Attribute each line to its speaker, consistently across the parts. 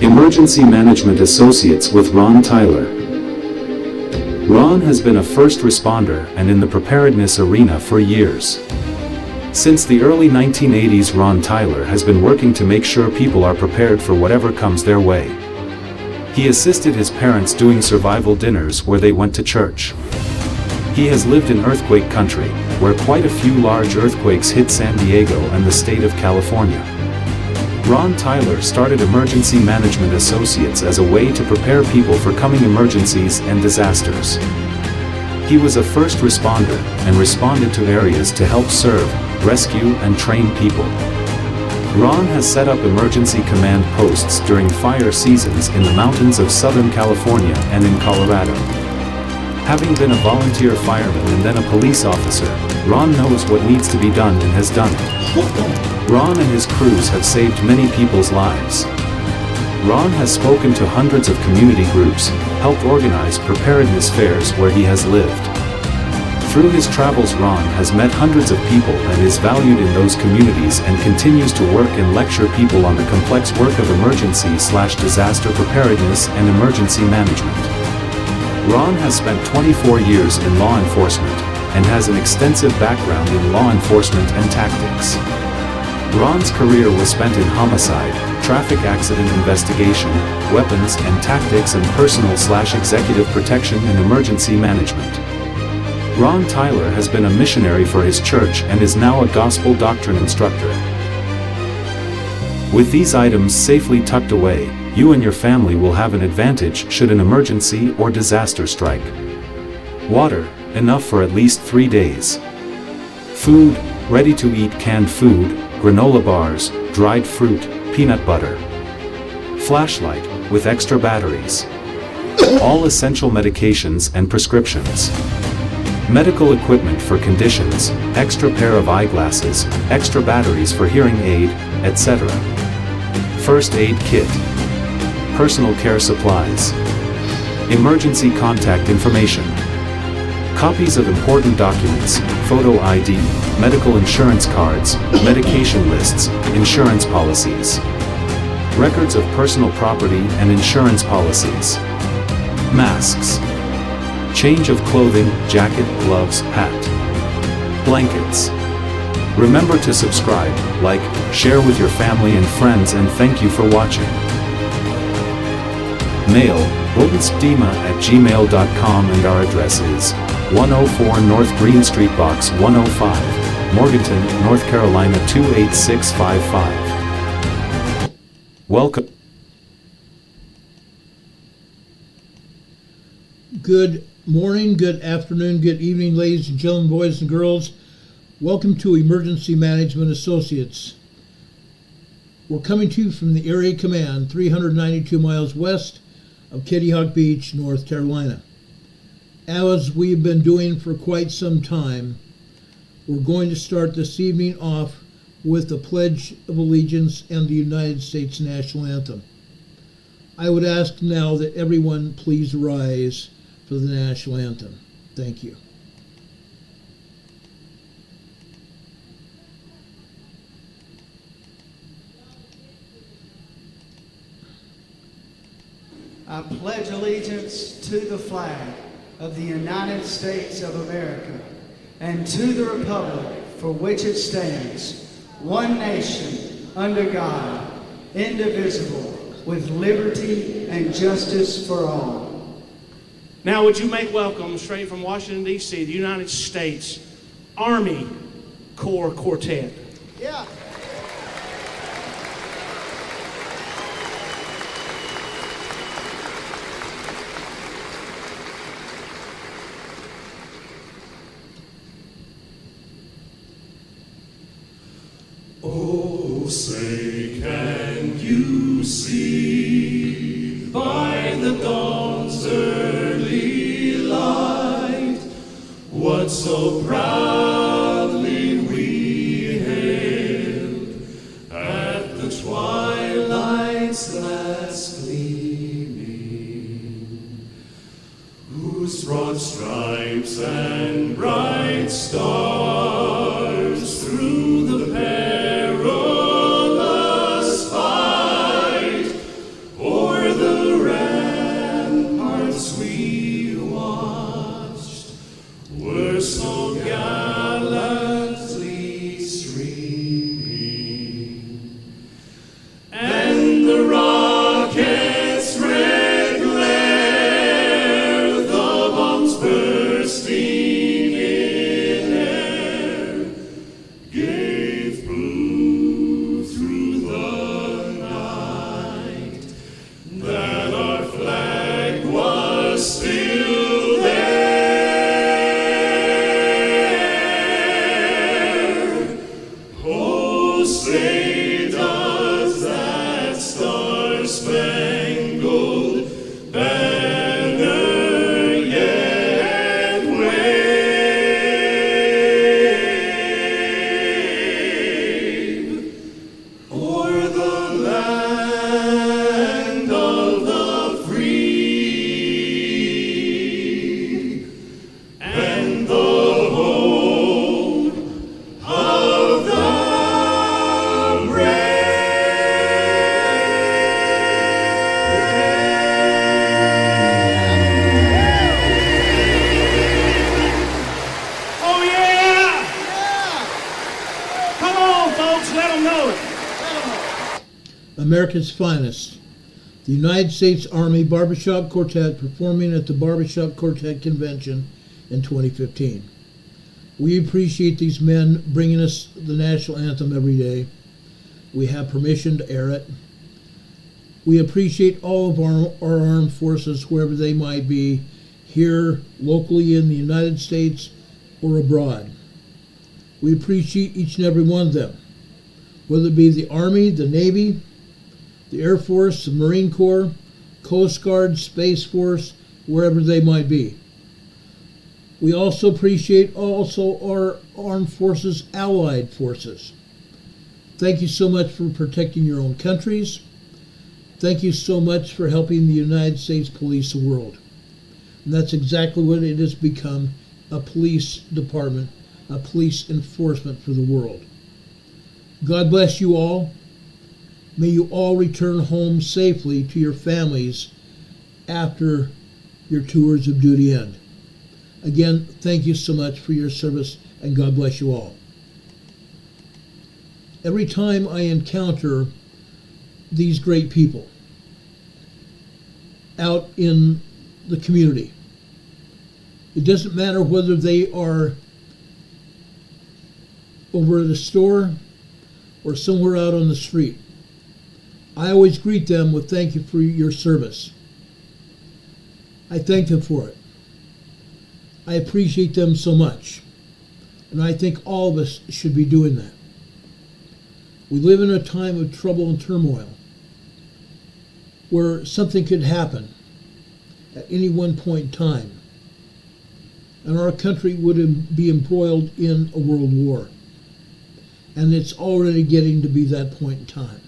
Speaker 1: Emergency Management Associates with Ron Tyler. Ron has been a first responder and in the preparedness arena for years. Since the early 1980s, Ron Tyler has been working to make sure people are prepared for whatever comes their way. He assisted his parents doing survival dinners where they went to church. He has lived in earthquake country, where quite a few large earthquakes hit San Diego and the state of California. Ron Tyler started Emergency Management Associates as a way to prepare people for coming emergencies and disasters. He was a first responder and responded to areas to help serve, rescue, and train people. Ron has set up emergency command posts during fire seasons in the mountains of Southern California and in Colorado. Having been a volunteer fireman and then a police officer, Ron knows what needs to be done and has done it. Ron and his crews have saved many people's lives. Ron has spoken to hundreds of community groups, helped organize preparedness fairs where he has lived. Through his travels, Ron has met hundreds of people and is valued in those communities and continues to work and lecture people on the complex work of emergency/disaster preparedness and emergency management. Ron has spent 24 years in law enforcement and has an extensive background in law enforcement and tactics. Ron's career was spent in homicide, traffic accident investigation, weapons and tactics, and personal/executive protection and emergency management. Ron Tyler has been a missionary for his church and is now a gospel doctrine instructor. With these items safely tucked away, you and your family will have an advantage should an emergency or disaster strike. Water, enough for at least 3 days. Food, ready-to-eat canned food, granola bars, dried fruit, peanut butter. Flashlight, with extra batteries. All essential medications and prescriptions. Medical equipment for conditions, extra pair of eyeglasses, extra batteries for hearing aid, etc. First aid kit. Personal care supplies. Emergency contact information. Copies of important documents, photo ID, medical insurance cards, medication lists, insurance policies. Records of personal property and insurance policies. Masks. Change of clothing, jacket, gloves, hat. Blankets. Remember to subscribe, like, share with your family and friends, and thank you for watching. Mail, rltnspdema@gmail.com, and our address is 104 North Green Street, Box 105, Morganton, North Carolina 28655. Welcome.
Speaker 2: Good morning, good afternoon, good evening, ladies and gentlemen, boys and girls. Welcome to Emergency Management Associates. We're coming to you from the Area Command, 392 miles west of Kitty Hawk Beach, North Carolina. As we've been doing for quite some time, we're going to start this evening off with the Pledge of Allegiance and the United States National Anthem. I would ask now that everyone please rise for the National Anthem. Thank you.
Speaker 3: I pledge allegiance to the flag of the United States of America and to the republic for which it stands, one nation, under God, indivisible, with liberty and justice for all.
Speaker 4: Now would you make welcome, straight from Washington, D.C., the United States Army Corps Quartet.
Speaker 3: Yeah.
Speaker 5: Oh, say, can you see by the dawn's early light what so proudly we hailed at the twilight's last gleaming, whose broad stripes and bright stars through the perilous fight star-spangled banner yet wave o'er the land of the free and the hope of the
Speaker 4: Oh, yeah! Come on, folks, let them know it.
Speaker 2: America's finest. The United States Army Barbershop Quartet performing at the Barbershop Quartet Convention in 2015. We appreciate these men bringing us the national anthem every day. We have permission to air it. We appreciate all of our armed forces, wherever they might be, here locally in the United States or abroad. We appreciate each and every one of them, whether it be the Army, the Navy, the Air Force, the Marine Corps, Coast Guard, Space Force, wherever they might be. We also appreciate our armed forces, allied forces. Thank you so much for protecting your own countries. Thank you so much for helping the United States police the world. And that's exactly what it has become, a police department, a police enforcement for the world. God bless you all. May you all return home safely to your families after your tours of duty end. Again, thank you so much for your service, and God bless you all. Every time I encounter these great people out in the community, it doesn't matter whether they are over at a store or somewhere out on the street. I always greet them with thank you for your service. I thank them for it. I appreciate them so much. And I think all of us should be doing that. We live in a time of trouble and turmoil where something could happen at any one point in time, and our country would be embroiled in a world war. And it's already getting to be that point in time.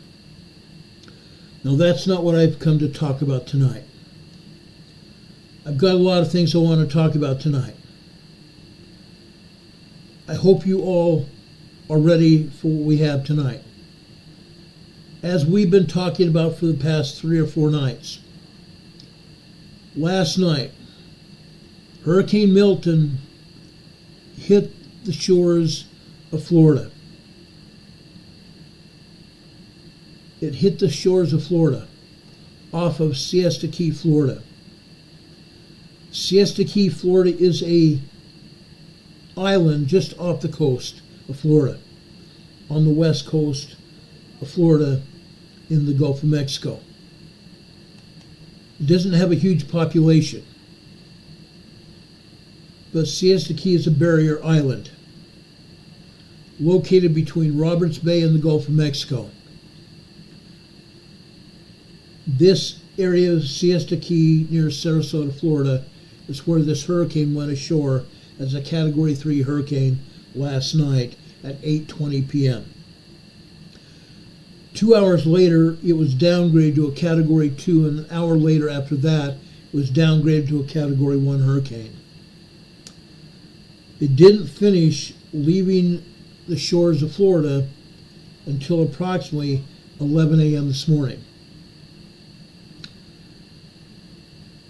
Speaker 2: Now, that's not what I've come to talk about tonight. I've got a lot of things I want to talk about tonight. I hope you all are ready for what we have tonight. As we've been talking about for the past 3 or 4 nights, last night, Hurricane Milton hit the shores of Florida. It hit the shores of Florida, off of Siesta Key, Florida. Siesta Key, Florida is a island just off the coast of Florida, on the west coast of Florida in the Gulf of Mexico. It doesn't have a huge population, but Siesta Key is a barrier island located between Roberts Bay and the Gulf of Mexico. This area of Siesta Key near Sarasota, Florida, is where this hurricane went ashore as a Category 3 hurricane last night at 8:20 p.m. 2 hours later, it was downgraded to a Category 2, and an hour later after that, it was downgraded to a Category 1 hurricane. It didn't finish leaving the shores of Florida until approximately 11 a.m. this morning.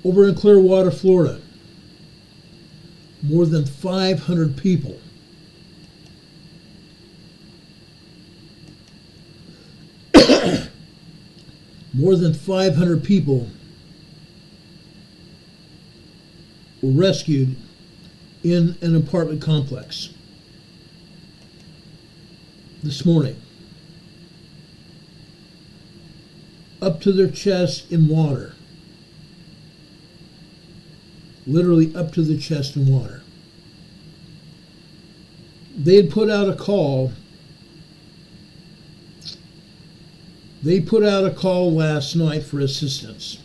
Speaker 2: Over in Clearwater, Florida, more than 500 people were rescued in an apartment complex this morning, up to their chest in water. Literally up to the chest in water. They had put out a call They put out a call last night for assistance.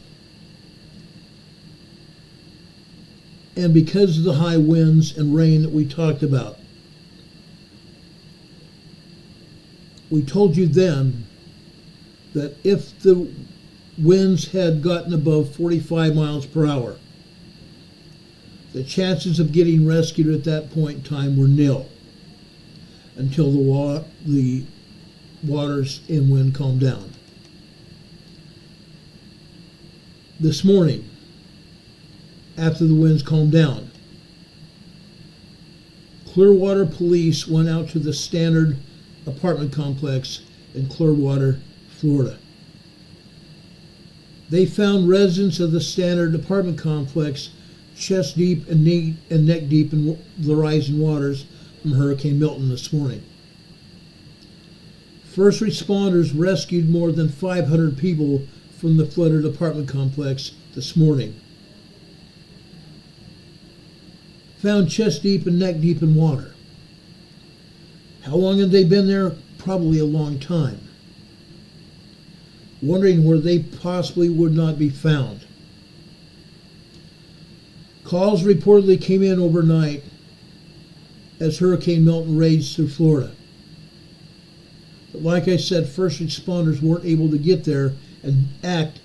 Speaker 2: And because of the high winds and rain that we talked about, we told you then that if the winds had gotten above 45 miles per hour, the chances of getting rescued at that point in time were nil until the waters and wind calmed down. This morning, after the winds calmed down, Clearwater police went out to the Standard apartment complex in Clearwater, Florida. They found residents of the Standard apartment complex chest deep and neck deep in the rising waters from Hurricane Milton this morning. First responders rescued more than 500 people from the flooded apartment complex this morning. Found chest deep and neck deep in water. How long had they been there? Probably a long time. Wondering where they possibly would not be found. Calls reportedly came in overnight as Hurricane Milton raged through Florida. But like I said, first responders weren't able to get there and act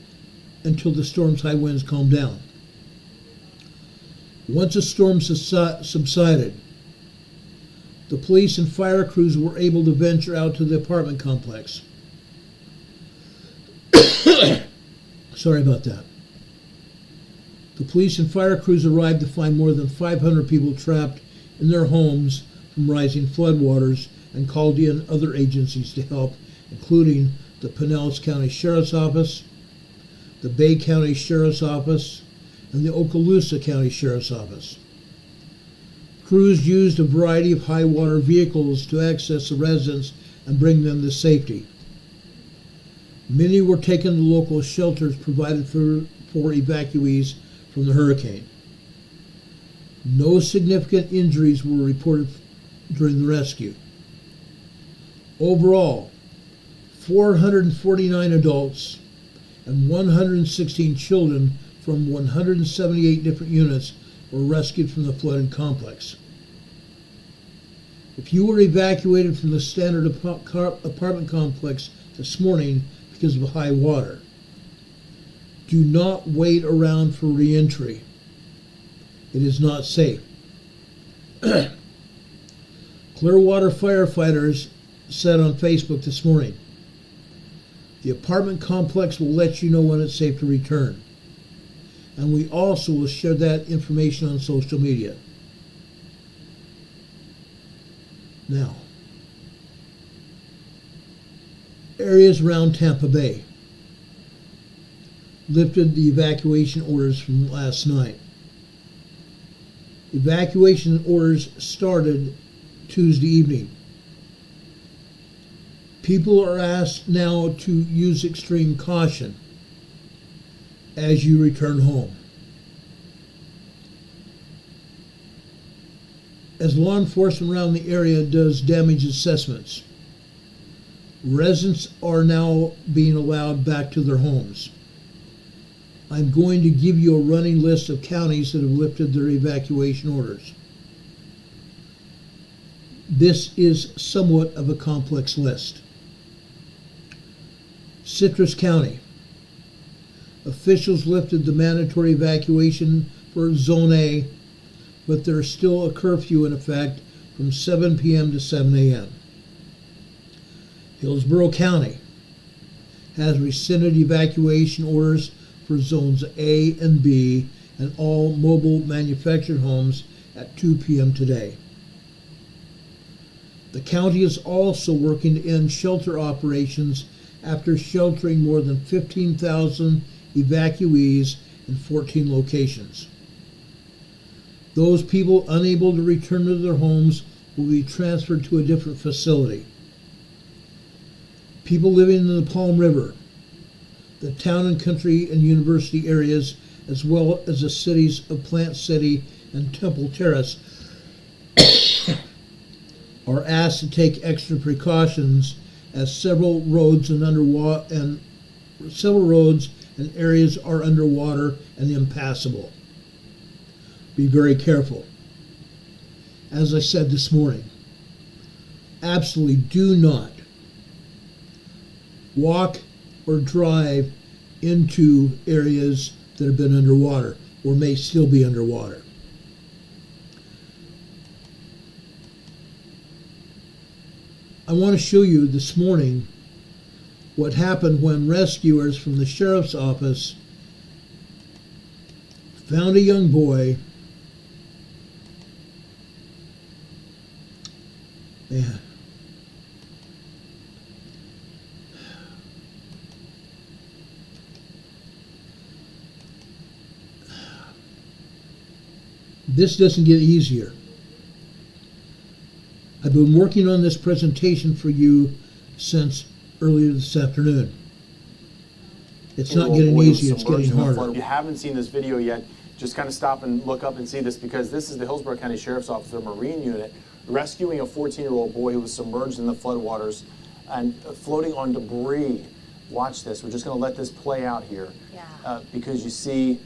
Speaker 2: until the storm's high winds calmed down. Once the storm subsided, the police and fire crews were able to venture out to the apartment complex. Sorry about that. The police and fire crews arrived to find more than 500 people trapped in their homes from rising floodwaters and called in other agencies to help, including the Pinellas County Sheriff's Office, the Bay County Sheriff's Office, and the Okaloosa County Sheriff's Office. Crews used a variety of high water vehicles to access the residents and bring them to safety. Many were taken to local shelters provided for evacuees from the hurricane. No significant injuries were reported during the rescue. Overall, 449 adults and 116 children from 178 different units were rescued from the flooded complex. If you were evacuated from the Standard apartment complex this morning because of high water, do not wait around for re-entry. It is not safe. Clearwater firefighters said on Facebook this morning, the apartment complex will let you know when it's safe to return. And we also will share that information on social media. Now, areas around Tampa Bay lifted the evacuation orders from last night. Evacuation orders started Tuesday evening. People are asked now to use extreme caution as you return home. As law enforcement around the area does damage assessments, residents are now being allowed back to their homes. I'm going to give you a running list of counties that have lifted their evacuation orders. This is somewhat of a complex list. Citrus County. Officials lifted the mandatory evacuation for Zone A, but there's still a curfew in effect from 7 p.m. to 7 a.m. Hillsborough County has rescinded evacuation orders for Zones A and B and all mobile manufactured homes at 2 p.m. today. The county is also working to end shelter operations after sheltering more than 15,000 evacuees in 14 locations. Those people unable to return to their homes will be transferred to a different facility. People living in the Palm River, the town and country and university areas, as well as the cities of Plant City and Temple Terrace, are asked to take extra precautions as several roads and areas are underwater and impassable. Be very careful. As I said this morning, absolutely do not walk or drive into areas that have been underwater or may still be underwater. I want to show you this morning what happened when rescuers from the sheriff's office found a young boy. Man. This doesn't get easier. I've been working on this presentation for you since earlier this afternoon. It's not getting easier, it's getting harder.
Speaker 6: If you haven't seen this video yet, just kind of stop and look up and see this, because this is the Hillsborough County Sheriff's Office, their Marine unit, rescuing a 14-year-old boy who was submerged in the floodwaters and floating on debris. Watch this. We're just going to let this play out here.
Speaker 7: Yeah.
Speaker 6: Because you see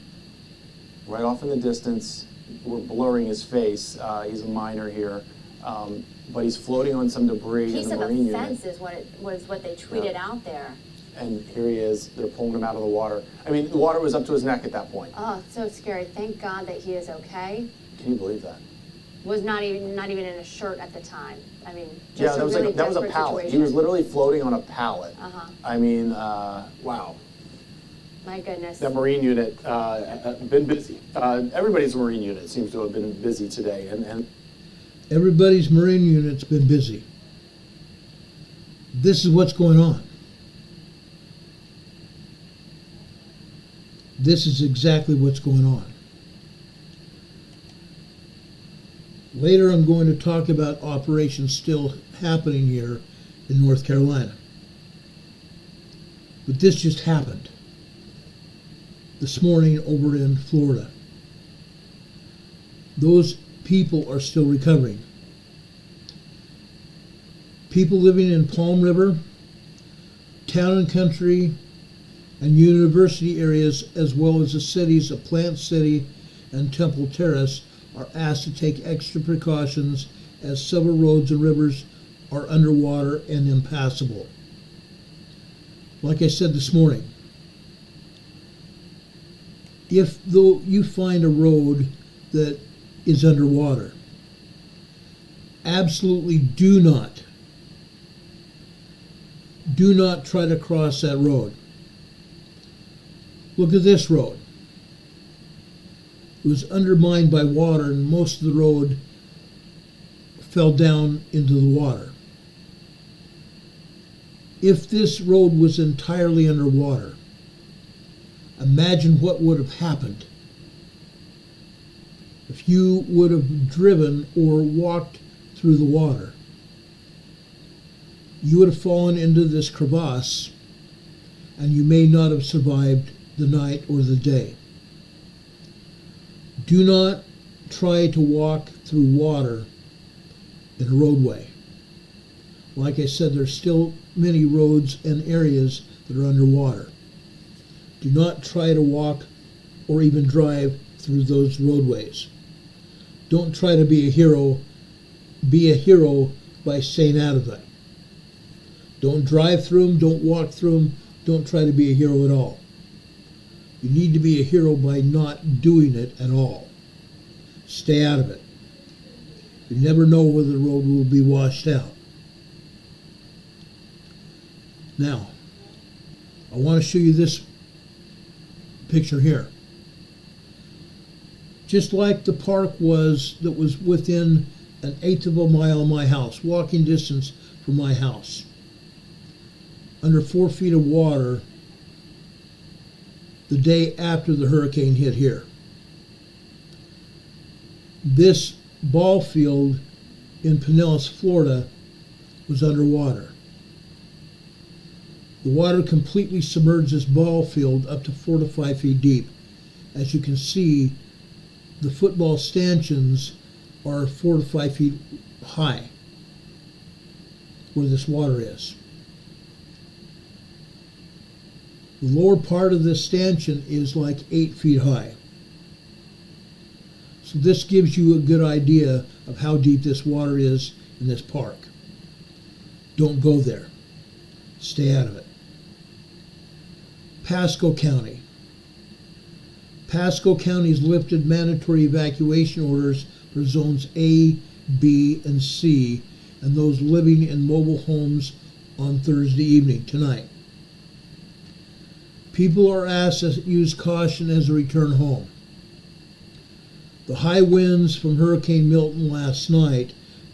Speaker 6: right off in the distance, we're blurring his face. He's a minor here. But he's floating on some debris
Speaker 7: Piece
Speaker 6: in the
Speaker 7: of
Speaker 6: Marine
Speaker 7: a fence
Speaker 6: unit.
Speaker 7: is what they tweeted out there.
Speaker 6: And here he is. They're pulling him out of the water. I mean, the water was up to his neck at that point.
Speaker 7: Oh, so scary. Thank God that he is okay.
Speaker 6: Can you believe that?
Speaker 7: Was not even in a shirt at the time. I mean, just
Speaker 6: Yeah, that was
Speaker 7: really
Speaker 6: like that was a
Speaker 7: desperate
Speaker 6: pallet.
Speaker 7: situation.
Speaker 6: He was literally floating on a pallet.
Speaker 7: Uh-huh.
Speaker 6: I mean, wow.
Speaker 7: My goodness.
Speaker 6: That Marine unit been busy. Everybody's Marine unit seems to have been busy today, and
Speaker 2: Everybody's Marine unit's been busy. This is what's going on. This is exactly what's going on. Later I'm going to talk about operations still happening here in North Carolina. But this just happened this morning over in Florida. Those people are still recovering. People living in Palm River, Town and Country, and university areas, as well as the cities of Plant City and Temple Terrace, are asked to take extra precautions as several roads and rivers are underwater and impassable. Like I said this morning, if though you find a road that is underwater, absolutely do not try to cross that road. Look at this road. It was undermined by water, and most of the road fell down into the water. If this road was entirely underwater, imagine what would have happened if you would have driven or walked through the water. You would have fallen into this crevasse, and you may not have survived the night or the day. Do not try to walk through water in a roadway. Like I said, there's still many roads and areas that are underwater. Do not try to walk or even drive through those roadways. Don't try to be a hero. Be a hero by staying out of it. Don't drive through them. Don't walk through them. Don't try to be a hero at all. You need to be a hero by not doing it at all. Stay out of it. You never know whether the road will be washed out. Now, I want to show you this picture here. Just like the park that was within an 1/8 of a mile of my house, walking distance from my house, under 4 feet of water the day after the hurricane hit here. This ball field in Pinellas, Florida, was underwater. The water completely submerged this ball field up to 4 to 5 feet deep. As you can see, the football stanchions are 4 to 5 feet high where this water is. The lower part of this stanchion is like 8 feet high. So this gives you a good idea of how deep this water is in this park. Don't go there. Stay out of it. Pasco County. Pasco County's lifted mandatory evacuation orders for zones A, B, and C, and those living in mobile homes on Thursday evening, tonight. People are asked to use caution as they return home. The high winds from Hurricane Milton last night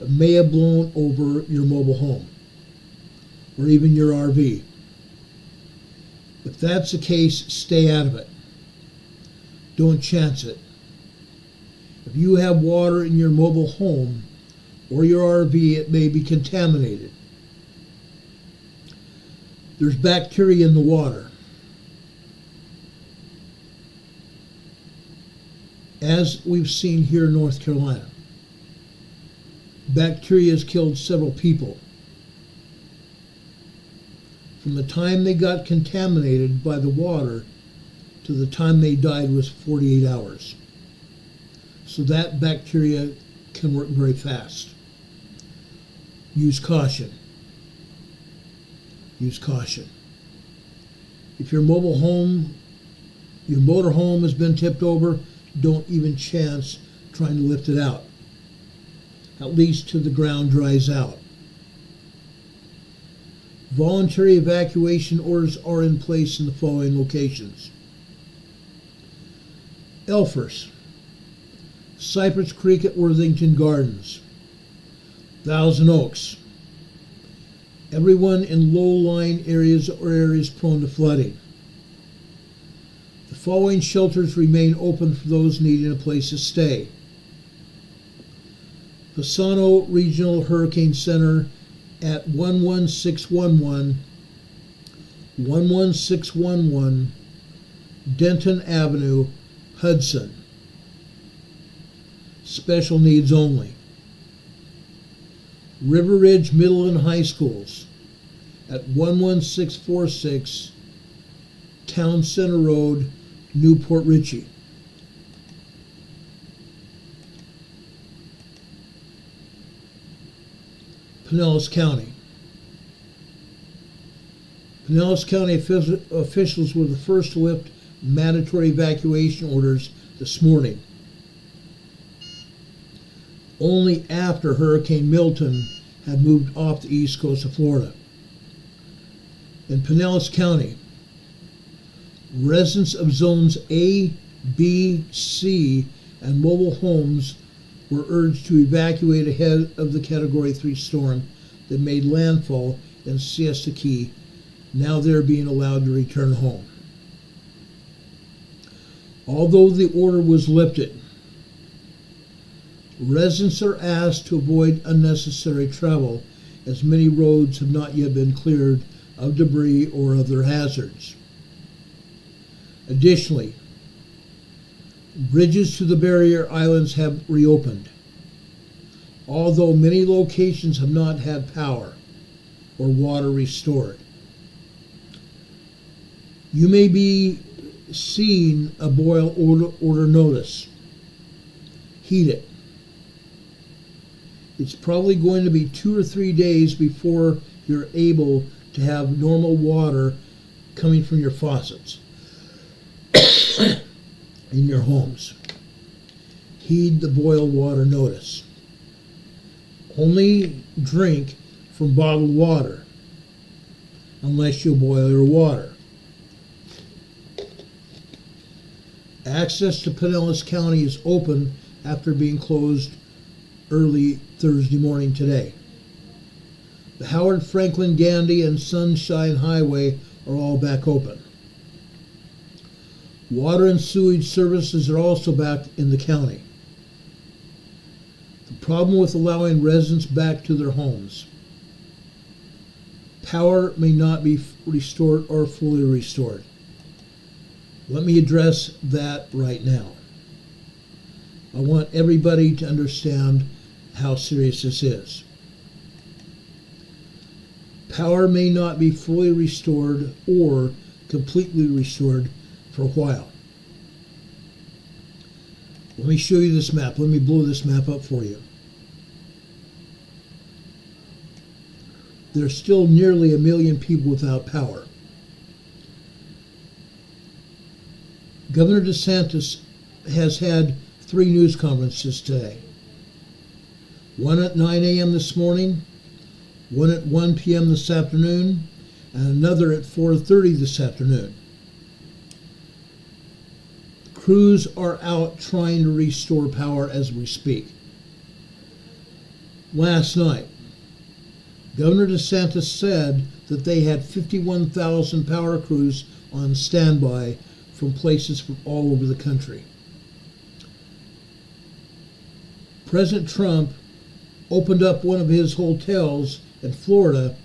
Speaker 2: may have blown over your mobile home, or even your RV. If that's the case, stay out of it. Don't chance it. If you have water in your mobile home or your RV, it may be contaminated. There's bacteria in the water. As we've seen here in North Carolina, bacteria has killed several people. From the time they got contaminated by the water to the time they died was 48 hours. So that bacteria can work very fast. Use caution. Use caution. If your mobile home, your motor home has been tipped over, don't even chance trying to lift it out, at least till the ground dries out. Voluntary evacuation orders are in place in the following locations. Elfers, Cypress Creek at Worthington Gardens, Thousand Oaks, everyone in low-lying areas or areas prone to flooding. The following shelters remain open for those needing a place to stay. Pisano Regional Hurricane Center at 11611, 11611 Denton Avenue, Hudson. Special needs only. River Ridge Middle and High Schools at 11646 Town Center Road, Newport Richey. Pinellas County. Pinellas County officials were the first to lift mandatory evacuation orders this morning, only after Hurricane Milton had moved off the east coast of Florida. In Pinellas County, residents of zones A, B, C, and mobile homes were urged to evacuate ahead of the Category 3 storm that made landfall in Siesta Key. Now they're being allowed to return home. Although the order was lifted, residents are asked to avoid unnecessary travel as many roads have not yet been cleared of debris or other hazards. Additionally, bridges to the barrier islands have reopened, although many locations have not had power or water restored. You may be seeing a boil order notice. Heed it. It's probably going to be 2 or 3 days before you're able to have normal water coming from your faucets in your homes. Heed the boil water notice. Only drink from bottled water unless you boil your water. Access to Pinellas County is open after being closed early Thursday morning today. The Howard Franklin Gandy and Sunshine Highway are all back open. Water and sewage services are also back in the county. The problem with allowing residents back to their homes. Power may not be restored or fully restored. Let me address that right now. I want everybody to understand how serious this is. Power may not be fully restored or completely restored for a while. Let me show you this map. Let me blow this map up for you. There's still nearly 1 million people without power. Governor DeSantis has had 3 news conferences today. One at 9 a.m. this morning, one at 1 p.m. this afternoon, and another at 4:30 this afternoon. Crews are out trying to restore power as we speak. Last night, Governor DeSantis said that they had 51,000 power crews on standby from places from all over the country. President Trump opened up one of his hotels in Florida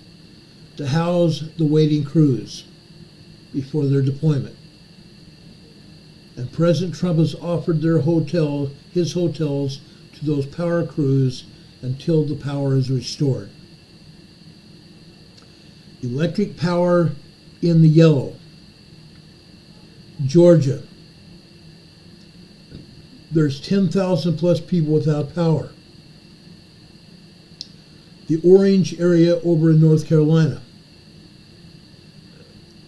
Speaker 2: to house the waiting crews before their deployment. And President Trump has offered his hotels to those power crews until the power is restored. Electric power in the yellow. Georgia. There's 10,000 plus people without power. The orange area over in North Carolina.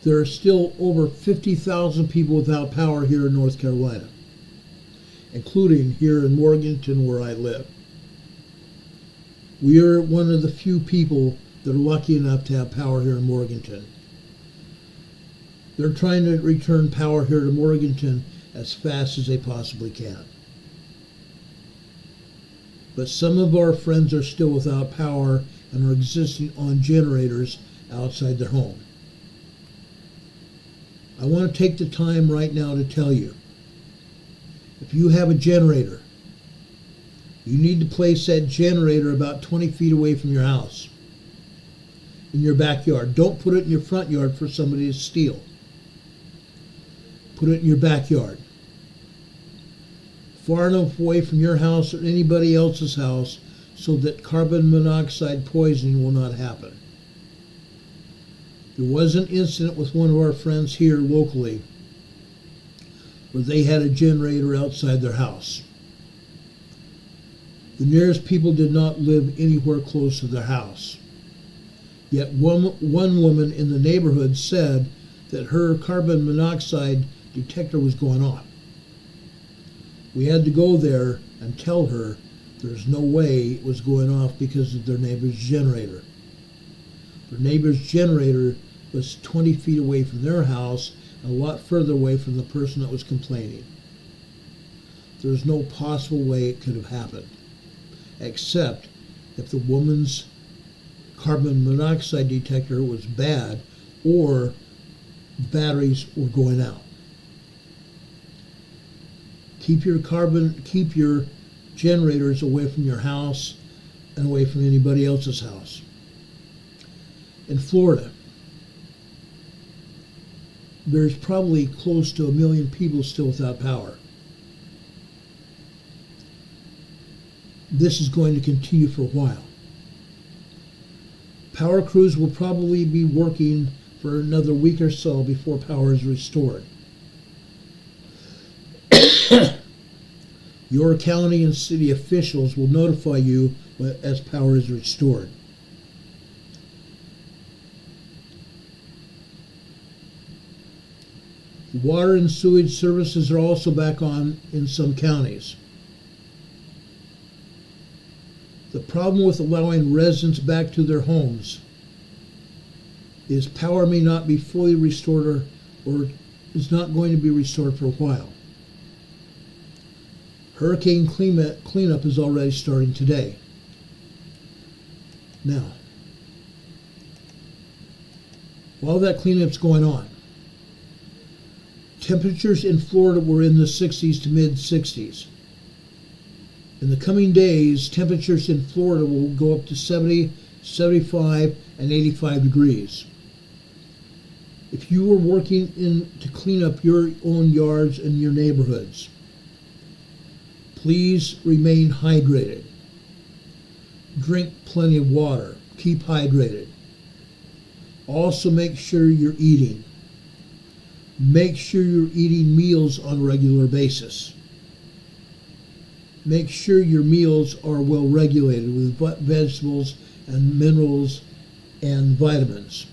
Speaker 2: There are still over 50,000 people without power here in North Carolina, including here in Morganton where I live. We are one of the few people that are lucky enough to have power here in Morganton. They're trying to return power here to Morganton as fast as they possibly can. But some of our friends are still without power and are existing on generators outside their home. I want to take the time right now to tell you, if you have a generator, you need to place that generator about 20 feet away from your house, in your backyard. Don't put it in your front yard for somebody to steal. Put it in your backyard, far enough away from your house or anybody else's house so that carbon monoxide poisoning will not happen. There was an incident with one of our friends here locally where they had a generator outside their house. The nearest people did not live anywhere close to their house. Yet one woman in the neighborhood said that her carbon monoxide detector was going off. We had to go there and tell her there's no way it was going off because of their neighbor's generator. Their neighbor's generator was 20 feet away from their house and a lot further away from the person that was complaining. There's no possible way it could have happened, except if the woman's carbon monoxide detector was bad or batteries were going out. Keep your generators away from your house and away from anybody else's house. In Florida, there's probably close to 1 million people still without power. This is going to continue for a while. Power crews will probably be working for another week or so before power is restored. Your county and city officials will notify you as power is restored. Water and sewage services are also back on in some counties. The problem with allowing residents back to their homes is power may not be fully restored or is not going to be restored for a while. Hurricane cleanup is already starting today. Now, while that cleanup's going on, temperatures in Florida were in the 60s to mid-60s. In the coming days, temperatures in Florida will go up to 70, 75, and 85 degrees. If you are working to clean up your own yards and your neighborhoods, please remain hydrated. Drink plenty of water. Keep hydrated. Also make sure you're eating. Make sure you're eating meals on a regular basis. Make sure your meals are well regulated with vegetables and minerals and vitamins.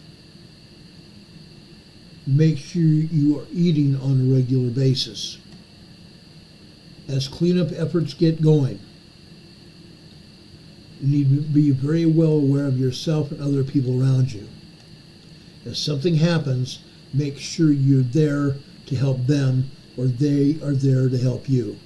Speaker 2: Make sure you are eating on a regular basis. As cleanup efforts get going, you need to be very well aware of yourself and other people around you. If something happens, make sure you're there to help them, or they are there to help you.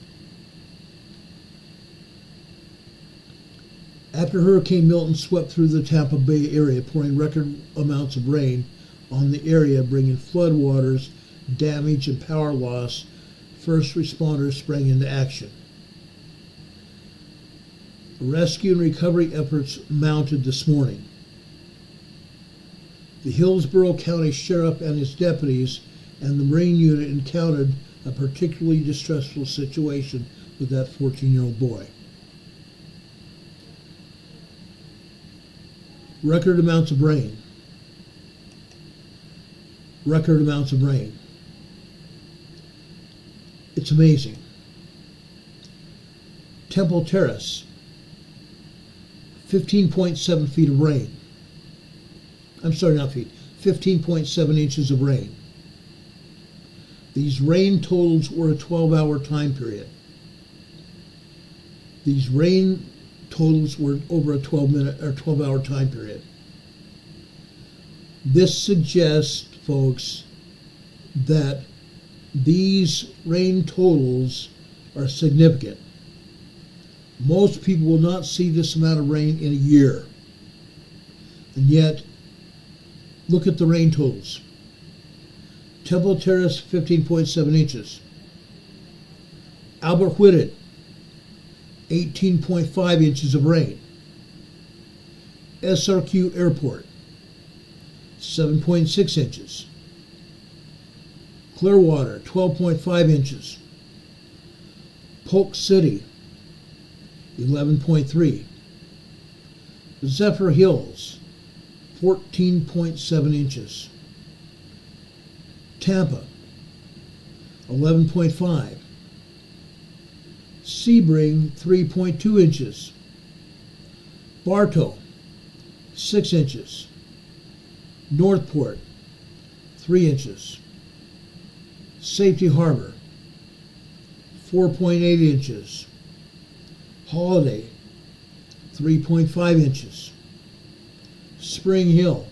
Speaker 2: After Hurricane Milton swept through the Tampa Bay area, pouring record amounts of rain on the area, bringing floodwaters, damage, and power loss, first responders sprang into action. Rescue and recovery efforts mounted this morning. The Hillsborough County Sheriff and his deputies and the Marine unit encountered a particularly distressful situation with that 14-year-old boy. Record amounts of rain. Record amounts of rain. It's amazing. Temple Terrace, 15.7 feet of rain. I'm sorry, not feet, 15.7 inches of rain. These rain totals were a 12-hour time period. These rain totals were over a 12-hour time period. This suggests, folks, that these rain totals are significant. Most people will not see this amount of rain in a year. And yet, look at the rain totals. Temple Terrace, 15.7 inches. Albert Whitted, 18.5 inches of rain. SRQ Airport, 7.6 inches. Clearwater, 12.5 inches. Polk City, 11.3. Zephyr Hills, 14.7 inches. Tampa, 11.5. Sebring, 3.2 inches. Bartow, 6 inches. Northport, 3 inches. Safety Harbor, 4.8 inches. Holiday, 3.5 inches. Spring Hill,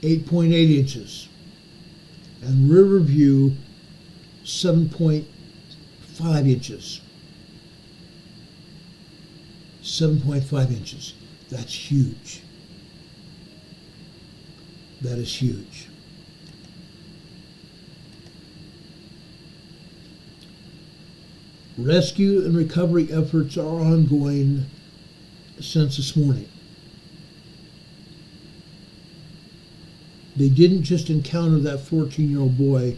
Speaker 2: 8.8 inches. And Riverview, 7.5 inches. 7.5 inches. That's huge. That is huge. Rescue and recovery efforts are ongoing since this morning. They didn't just encounter that 14-year-old boy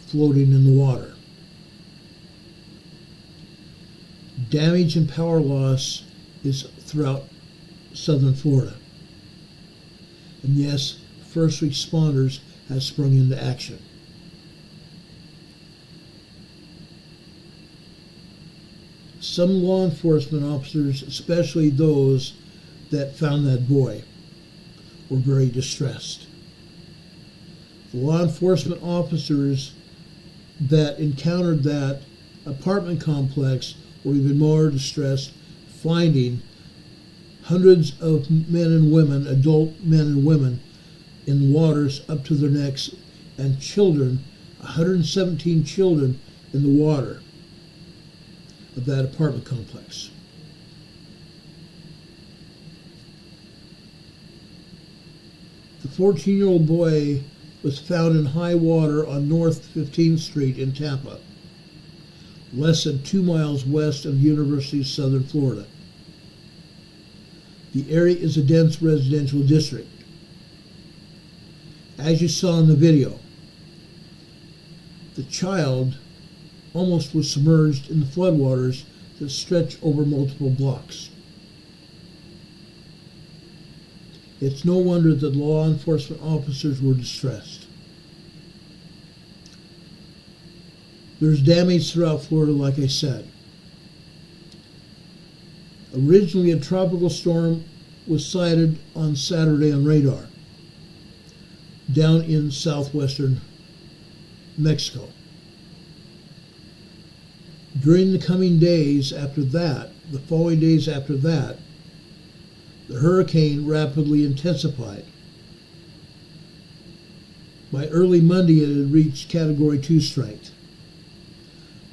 Speaker 2: floating in the water. Damage and power loss is throughout southern Florida. And yes, first responders have sprung into action. Some law enforcement officers, especially those that found that boy, were very distressed. The law enforcement officers that encountered that apartment complex were even more distressed, finding hundreds of men and women, adult men and women, in waters up to their necks, and children, 117 children in the water of that apartment complex. The 14-year-old boy was found in high water on North 15th Street in Tampa, less than 2 miles west of University of Southern Florida. The area is a dense residential district. As you saw in the video, the child almost was submerged in the floodwaters that stretch over multiple blocks. It's no wonder that law enforcement officers were distressed. There's damage throughout Florida, like I said. Originally, a tropical storm was sighted on Saturday on radar down in southwestern Mexico. During the coming days after that, the following days after that, the hurricane rapidly intensified. By early Monday, it had reached Category 2 strength,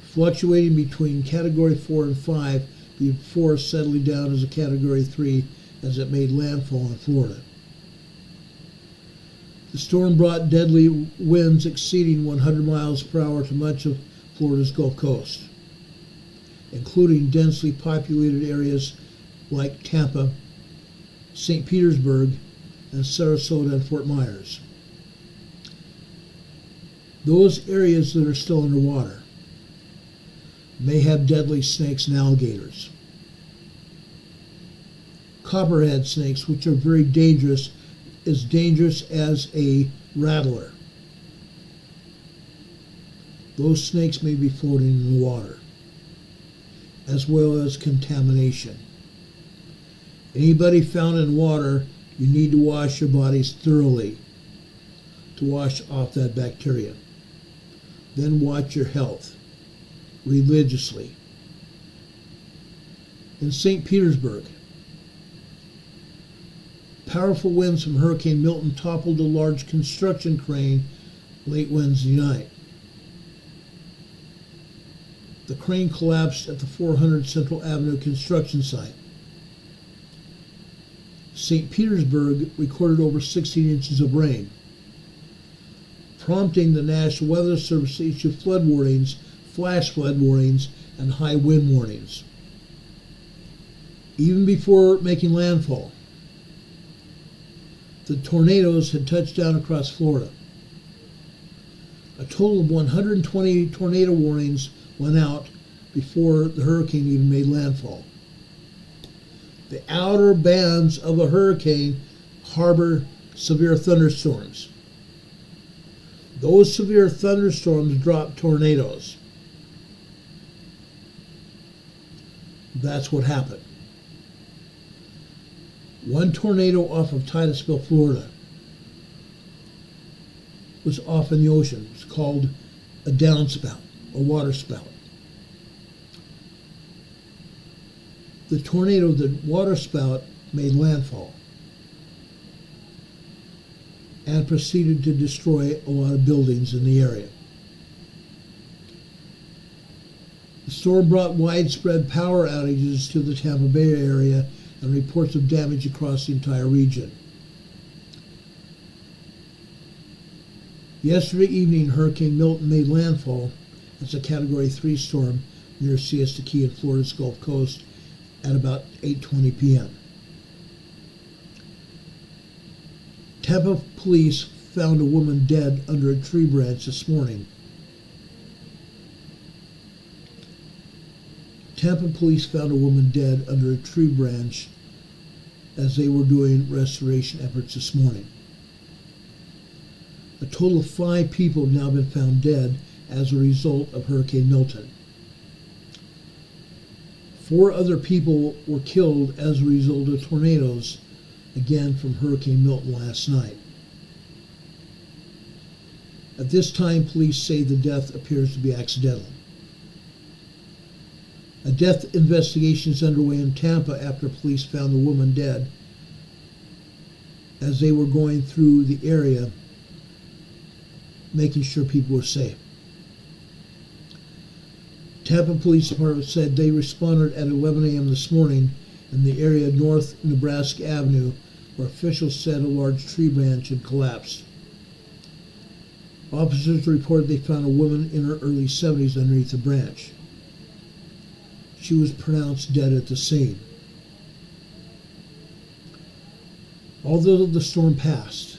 Speaker 2: fluctuating between Category 4 and 5 before settling down as a Category 3 as it made landfall in Florida. The storm brought deadly winds exceeding 100 miles per hour to much of Florida's Gulf Coast, including densely populated areas like Tampa, St. Petersburg, and Sarasota and Fort Myers. Those areas that are still underwater may have deadly snakes and alligators. Copperhead snakes, which are very dangerous, as a rattler. Those snakes may be floating in the water, as well as contamination. Anybody found in water, you need to wash your bodies thoroughly to wash off that bacteria. Then watch your health religiously. In St. Petersburg, powerful winds from Hurricane Milton toppled a large construction crane late Wednesday night. The crane collapsed at the 400 Central Avenue construction site. St. Petersburg recorded over 16 inches of rain, prompting the National Weather Service to issue flood warnings, flash flood warnings, and high wind warnings. Even before making landfall, the tornadoes had touched down across Florida. A total of 120 tornado warnings went out before the hurricane even made landfall. The outer bands of a hurricane harbor severe thunderstorms. Those severe thunderstorms drop tornadoes. That's what happened. One tornado off of Titusville, Florida, was off in the ocean. It's called a downspout, a water spout. The tornado, the water spout, made landfall and proceeded to destroy a lot of buildings in the area. The storm brought widespread power outages to the Tampa Bay area and reports of damage across the entire region. Yesterday evening, Hurricane Milton made landfall as a Category 3 storm near Siesta Key and Florida's Gulf Coast at about 8:20 p.m. Tampa police found a woman dead under a tree branch this morning. Tampa police found a woman dead under a tree branch as they were doing restoration efforts this morning. A total of 5 people have now been found dead as a result of Hurricane Milton. 4 other people were killed as a result of tornadoes, again from Hurricane Milton last night. At this time, police say the death appears to be accidental. A death investigation is underway in Tampa after police found the woman dead as they were going through the area making sure people were safe. Tampa Police Department said they responded at 11 a.m. this morning in the area north Nebraska Avenue, where officials said a large tree branch had collapsed. Officers reported they found a woman in her early 70s underneath the branch. She was pronounced dead at the scene. Although the storm passed,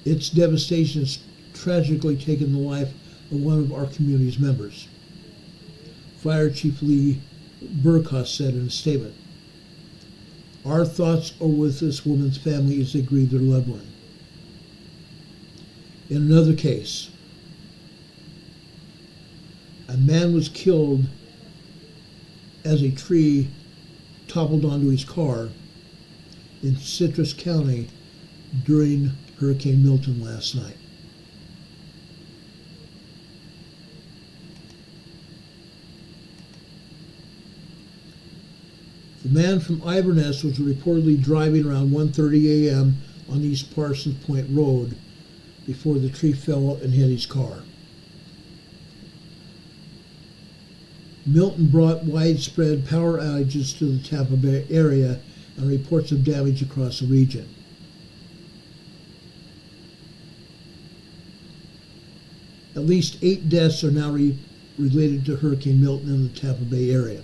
Speaker 2: its devastation has tragically taken the life of one of our community's members. Fire Chief Lee Burkhoff said in a statement, "Our thoughts are with this woman's family as they grieve their loved one." In another case, A man was killed as a tree toppled onto his car in Citrus County during Hurricane Milton last night. The man from Inverness was reportedly driving around 1:30 a.m. on East Parsons Point Road before the tree fell and hit his car. Milton brought widespread power outages to the Tampa Bay area and reports of damage across the region. At least 8 deaths are now related to Hurricane Milton in the Tampa Bay area.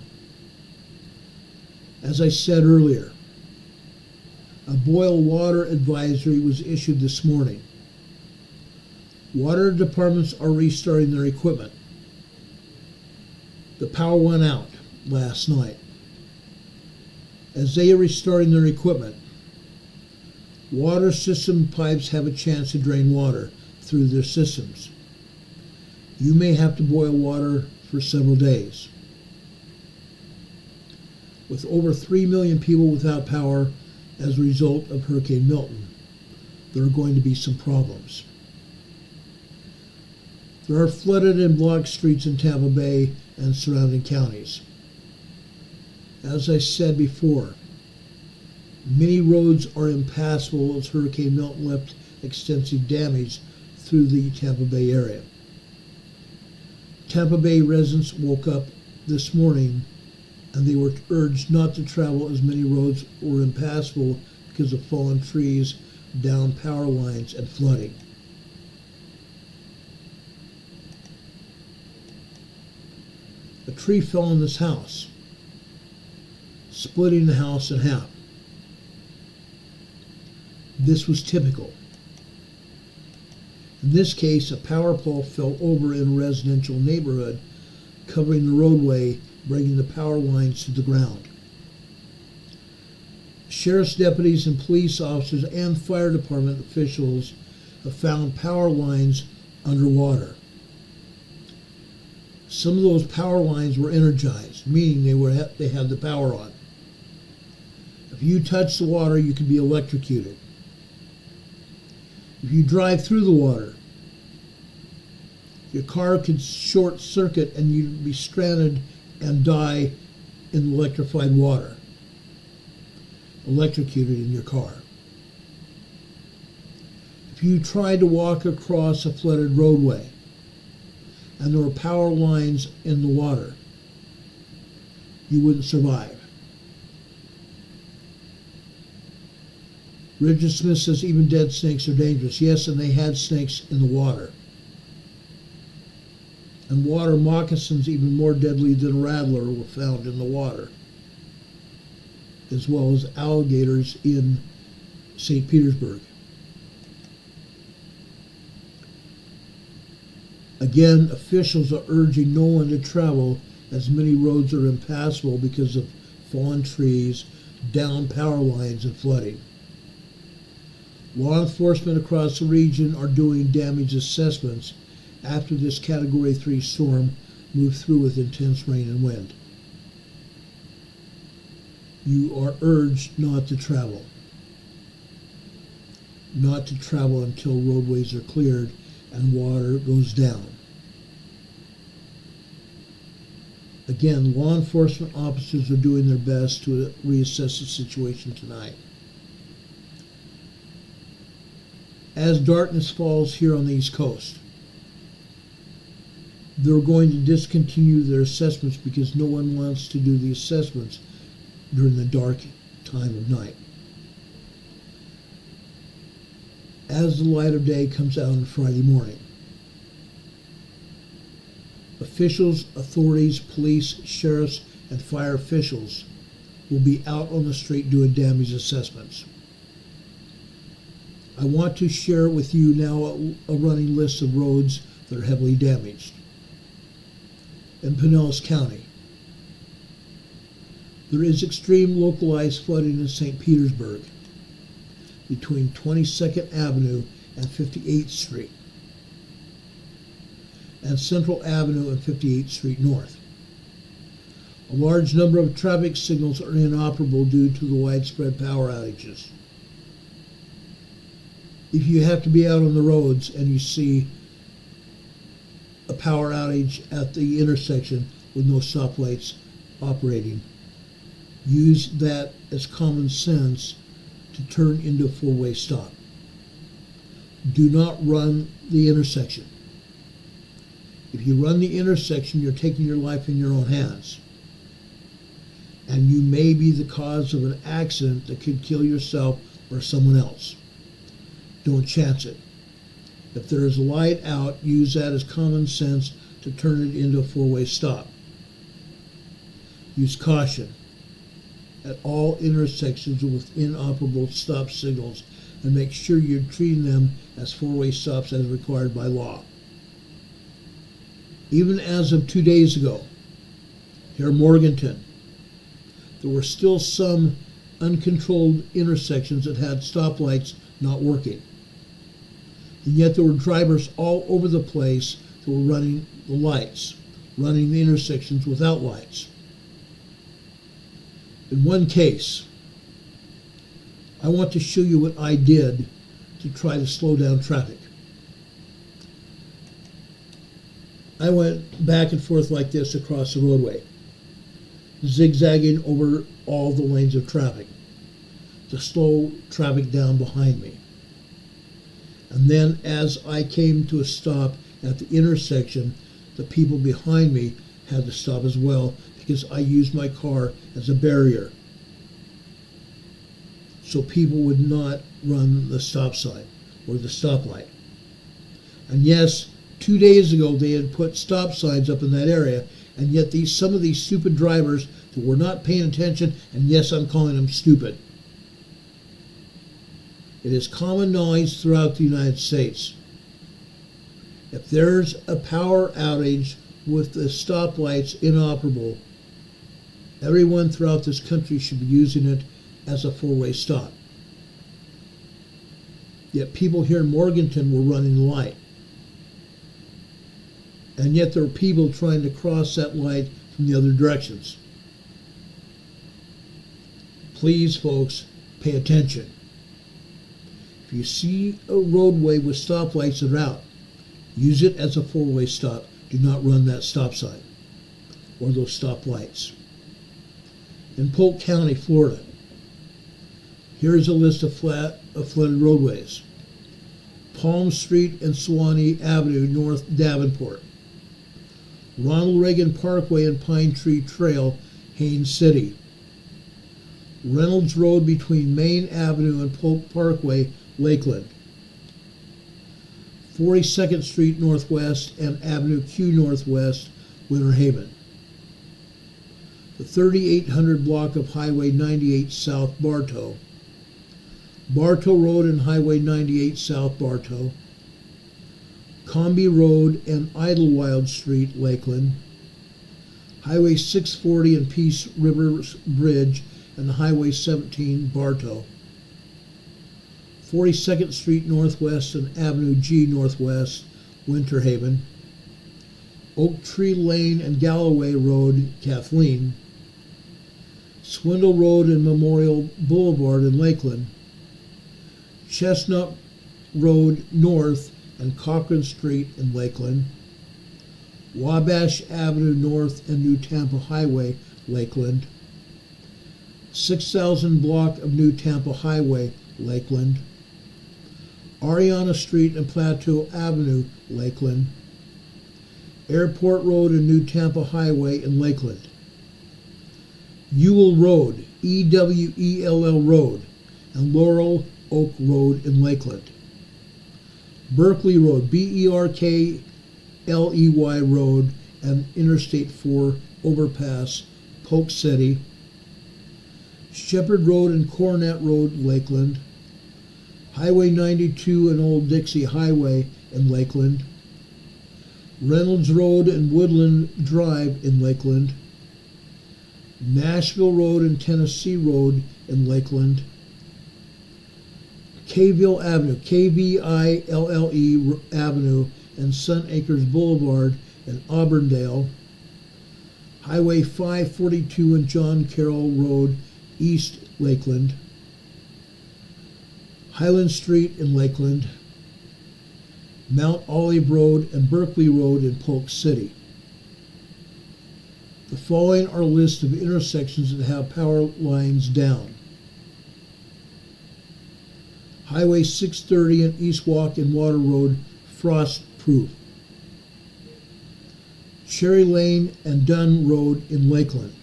Speaker 2: As I said earlier, a boil water advisory was issued this morning. Water departments are restarting their equipment. The power went out last night. As they are restarting their equipment, water system pipes have a chance to drain water through their systems. You may have to boil water for several days. With over 3 million people without power as a result of Hurricane Milton, there are going to be some problems. There are flooded and blocked streets in Tampa Bay and surrounding counties. As I said before, many roads are impassable as Hurricane Milton left extensive damage through the Tampa Bay area. Tampa Bay residents woke up this morning and they were urged not to travel as many roads were impassable because of fallen trees, downed power lines, and flooding. A tree fell on this house, splitting the house in half. This was typical. In this case, a power pole fell over in a residential neighborhood, covering the roadway, bringing the power lines to the ground. Sheriff's deputies and police officers and fire department officials have found power lines underwater. Some of those power lines were energized, meaning they had the power on. If you touch the water, you could be electrocuted. If you drive through the water, your car could short circuit and you'd be stranded and die in electrified water, electrocuted in your car. If you tried to walk across a flooded roadway and there were power lines in the water, you wouldn't survive. Richard Smith says even dead snakes are dangerous. Yes, and they had snakes in the water. And water moccasins, even more deadly than rattler, were found in the water, as well as alligators in St. Petersburg. Again, officials are urging no one to travel as many roads are impassable because of fallen trees, downed power lines, and flooding. Law enforcement across the region are doing damage assessments after this Category 3 storm moved through with intense rain and wind. You are urged not to travel. Not to travel until roadways are cleared and water goes down. Again, law enforcement officers are doing their best to reassess the situation tonight. As darkness falls here on the East Coast, they're going to discontinue their assessments because no one wants to do the assessments during the dark time of night. As the light of day comes out on Friday morning, officials, authorities, police, sheriffs, and fire officials will be out on the street doing damage assessments. I want to share with you now a running list of roads that are heavily damaged. In Pinellas County, there is extreme localized flooding in St. Petersburg between 22nd Avenue and 58th Street. and Central Avenue and 58th Street North. A large number of traffic signals are inoperable due to the widespread power outages. If you have to be out on the roads and you see a power outage at the intersection with no stoplights operating, use that as common sense to turn into a four-way stop. Do not run the intersection. If you run the intersection, you're taking your life in your own hands. And you may be the cause of an accident that could kill yourself or someone else. Don't chance it. If there is a light out, use that as common sense to turn it into a four-way stop. Use caution at all intersections with inoperable stop signals and make sure you're treating them as four-way stops as required by law. Even as of 2 days ago, here in Morganton, there were still some uncontrolled intersections that had stoplights not working. And yet there were drivers all over the place that were running the lights, running the intersections without lights. In one case, I want to show you what I did to try to slow down traffic. I went back and forth like this across the roadway, zigzagging over all the lanes of traffic to slow traffic down behind me. And then as I came to a stop at the intersection, the people behind me had to stop as well because I used my car as a barrier so people would not run the stop sign or the stoplight. And yes, 2 days ago they had put stop signs up in that area, and yet some of these stupid drivers that were not paying attention, and yes, I'm calling them stupid. It is common knowledge throughout the United States. If there's a power outage with the stoplights inoperable, everyone throughout this country should be using it as a four-way stop. Yet people here in Morganton were running the light. And yet there are people trying to cross that light from the other directions. Please, folks, pay attention. If you see a roadway with stoplights that are out, use it as a four-way stop. Do not run that stop sign or those stop lights. In Polk County, Florida, here is a list of flooded roadways. Palm Street and Suwannee Avenue, North Davenport. Ronald Reagan Parkway and Pine Tree Trail, Haines City. Reynolds Road between Main Avenue and Polk Parkway, Lakeland. 42nd Street Northwest and Avenue Q Northwest, Winter Haven. The 3800 block of Highway 98 South Bartow. Bartow Road and Highway 98 South Bartow. Comby Road and Idlewild Street, Lakeland. Highway 640 and Peace River Bridge and Highway 17, Bartow. 42nd Street Northwest and Avenue G Northwest, Winter Haven. Oak Tree Lane and Galloway Road, Kathleen. Swindle Road and Memorial Boulevard in Lakeland. Chestnut Road North and Cochran Street in Lakeland. Wabash Avenue North and New Tampa Highway, Lakeland. 6000 block of New Tampa Highway, Lakeland. Ariana Street and Plateau Avenue, Lakeland. Airport Road and New Tampa Highway in Lakeland. Ewell Road, EWELL Road, and Laurel Oak Road in Lakeland. Berkeley Road, BERKLEY Road, and Interstate 4 Overpass, Polk City. Shepherd Road and Coronet Road, Lakeland. Highway 92 and Old Dixie Highway in Lakeland. Reynolds Road and Woodland Drive in Lakeland. Nashville Road and Tennessee Road in Lakeland. Kville Avenue, KVILLE Avenue and Sun Acres Boulevard in Auburndale, Highway 542 and John Carroll Road, East Lakeland, Highland Street in Lakeland, Mount Olive Road and Berkeley Road in Polk City. The following are a list of intersections that have power lines down. Highway 630 and East Walk and Water Road, frost-proof. Cherry Lane and Dunn Road in Lakeland.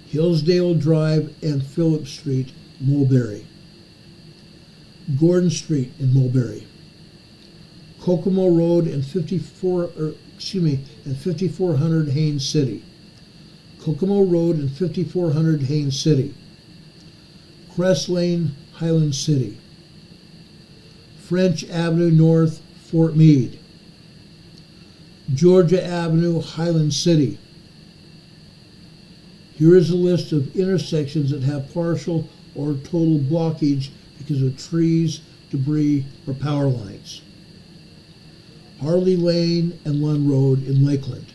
Speaker 2: Hillsdale Drive and Phillip Street, Mulberry. Gordon Street in Mulberry. Kokomo Road and 5400 Haines City. Kokomo Road and 5400 Haines City. Crest Lane, Highland City. French Avenue North, Fort Meade. Georgia Avenue, Highland City. Here is a list of intersections that have partial or total blockage because of trees, debris, or power lines. Harley Lane and Lund Road in Lakeland.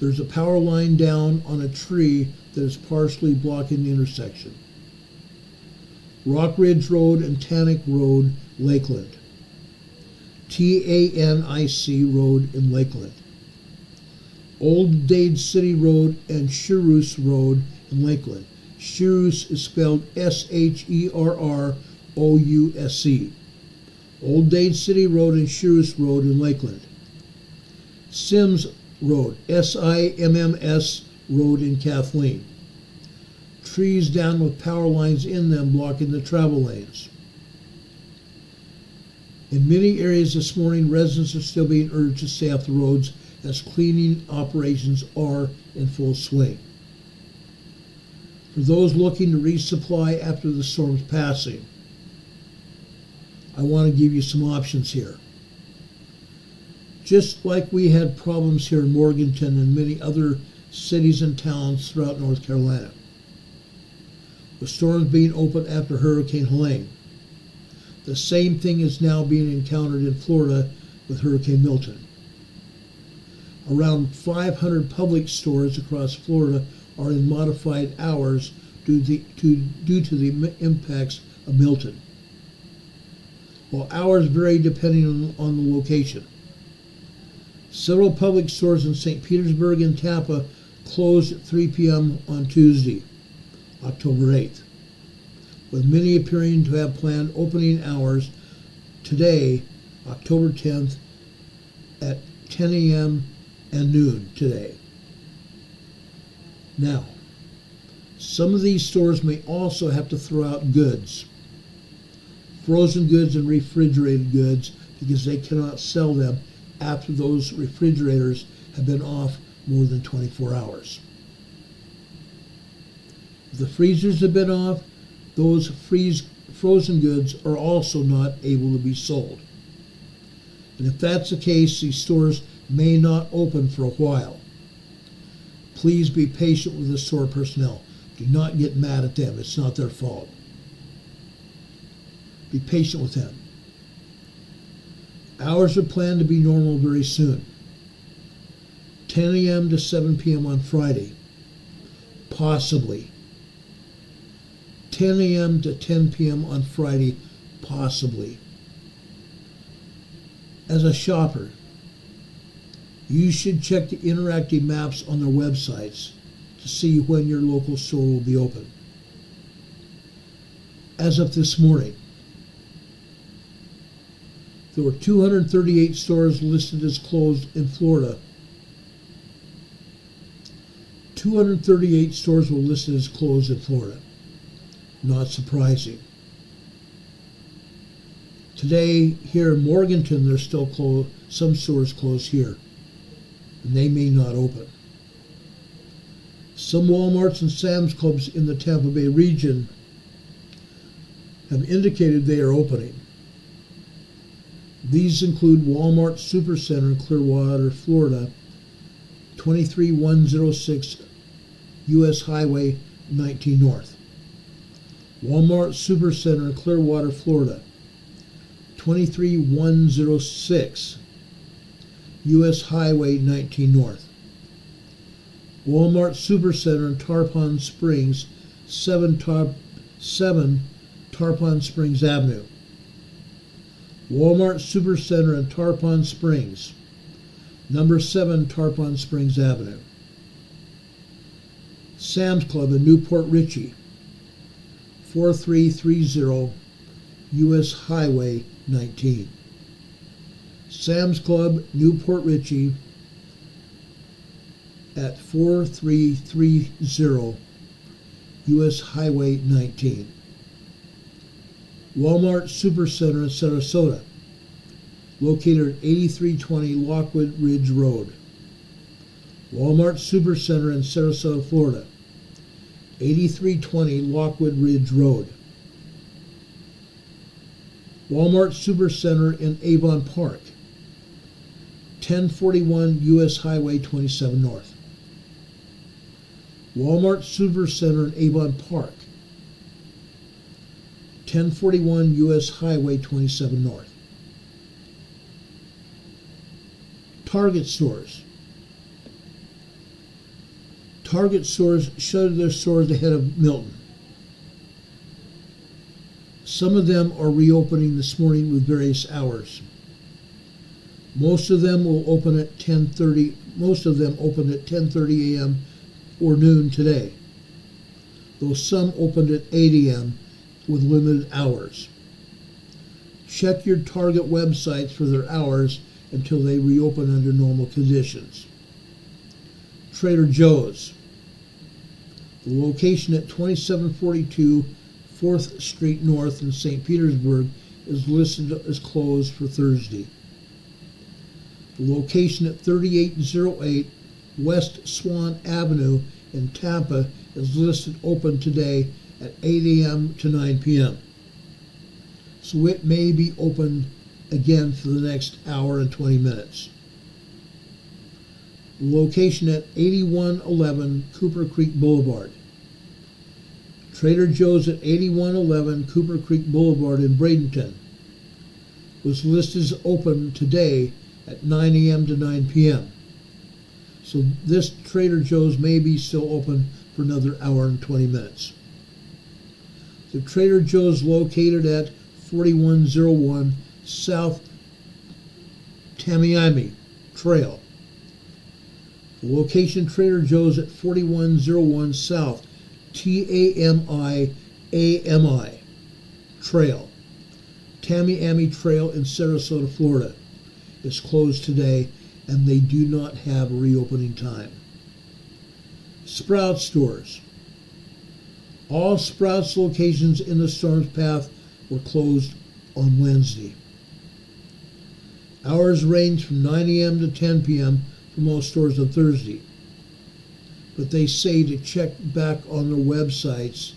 Speaker 2: There's a power line down on a tree that is partially blocking the intersection. Rock Ridge Road and Tannic Road, Lakeland. TANIC Road in Lakeland. Old Dade City Road and Cherus Road in Lakeland. Cherus is spelled SHERROUSE. Old Dade City Road and Cherus Road in Lakeland. Sims Road, SIMMS Road in Kathleen. Trees down with power lines in them blocking the travel lanes. In many areas this morning, residents are still being urged to stay off the roads as cleaning operations are in full swing. For those looking to resupply after the storm's passing, I want to give you some options here. Just like we had problems here in Morganton and many other cities and towns throughout North Carolina, with storms being opened after Hurricane Helene. The same thing is now being encountered in Florida with Hurricane Milton. Around 500 public stores across Florida are in modified hours due to the impacts of Milton. While hours vary depending on the location. Several public stores in St. Petersburg and Tampa closed at 3 p.m. on Tuesday, October 8th, with many appearing to have planned opening hours today, October 10th, at 10 a.m. and noon today. Now, some of these stores may also have to throw out goods, frozen goods and refrigerated goods, because they cannot sell them after those refrigerators have been off more than 24 hours. If the freezers have been off, those frozen goods are also not able to be sold. And if that's the case, these stores may not open for a while. Please be patient with the store personnel. Do not get mad at them. It's not their fault. Be patient with them. Hours are planned to be normal very soon. 10 a.m. to 7 p.m. on Friday. Possibly. 10 a.m. to 10 p.m. on Friday. Possibly. As a shopper, you should check the interactive maps on their websites to see when your local store will be open. As of this morning, there were 238 stores listed as closed in Florida. 238 stores were listed as closed in Florida. Not surprising. Today, here in Morganton, there's still closed. Some stores closed here, and they may not open. Some Walmarts and Sam's Clubs in the Tampa Bay region have indicated they are opening. These include Walmart Supercenter in Clearwater, Florida, 23106 U.S. Highway 19 North. Walmart Supercenter in Clearwater, Florida, 23106 US Highway 19 North. Walmart Supercenter in Tarpon Springs, 7 Tarpon Springs Avenue. Walmart Supercenter in Tarpon Springs, number 7 Tarpon Springs Avenue. Sam's Club in Newport Richey, 4330 US Highway 19. Sam's Club, Newport Richey, at 4330 US Highway 19. Walmart Supercenter in Sarasota, located at 8320 Lockwood Ridge Road. Walmart Supercenter in Sarasota, Florida, 8320 Lockwood Ridge Road. Walmart Supercenter in Avon Park, 1041 US Highway 27 North. Walmart Supercenter in Avon Park, 1041 US Highway 27 North. Target stores. Target stores shuttered their stores ahead of Milton. Some of them are reopening this morning with various hours. Most of them will open at 10:30. Most of them opened at 10:30 a.m. or noon today, though some opened at 8 a.m. with limited hours. Check your Target websites for their hours until they reopen under normal conditions. Trader Joe's. The location at 2742 4th Street North in St. Petersburg is listed as closed for Thursday. The location at 3808 West Swan Avenue in Tampa is listed open today at 8 a.m. to 9 p.m. So it may be open again for the next hour and 20 minutes. The location at 8111 Cooper Creek Boulevard. Trader Joe's at 8111 Cooper Creek Boulevard in Bradenton was listed as open today at 9 a.m. to 9 p.m. So this Trader Joe's may be still open for another hour and 20 minutes. The Trader Joe's located at 4101 South Tamiami Trail. The location Trader Joe's at 4101 South Tamiami Trail. Tamiami Trail in Sarasota, Florida is closed today, and they do not have a reopening time. Sprouts stores. All Sprouts locations in the storm's path were closed on Wednesday. Hours range from 9 a.m. to 10 p.m. for most stores on Thursday, but they say to check back on their websites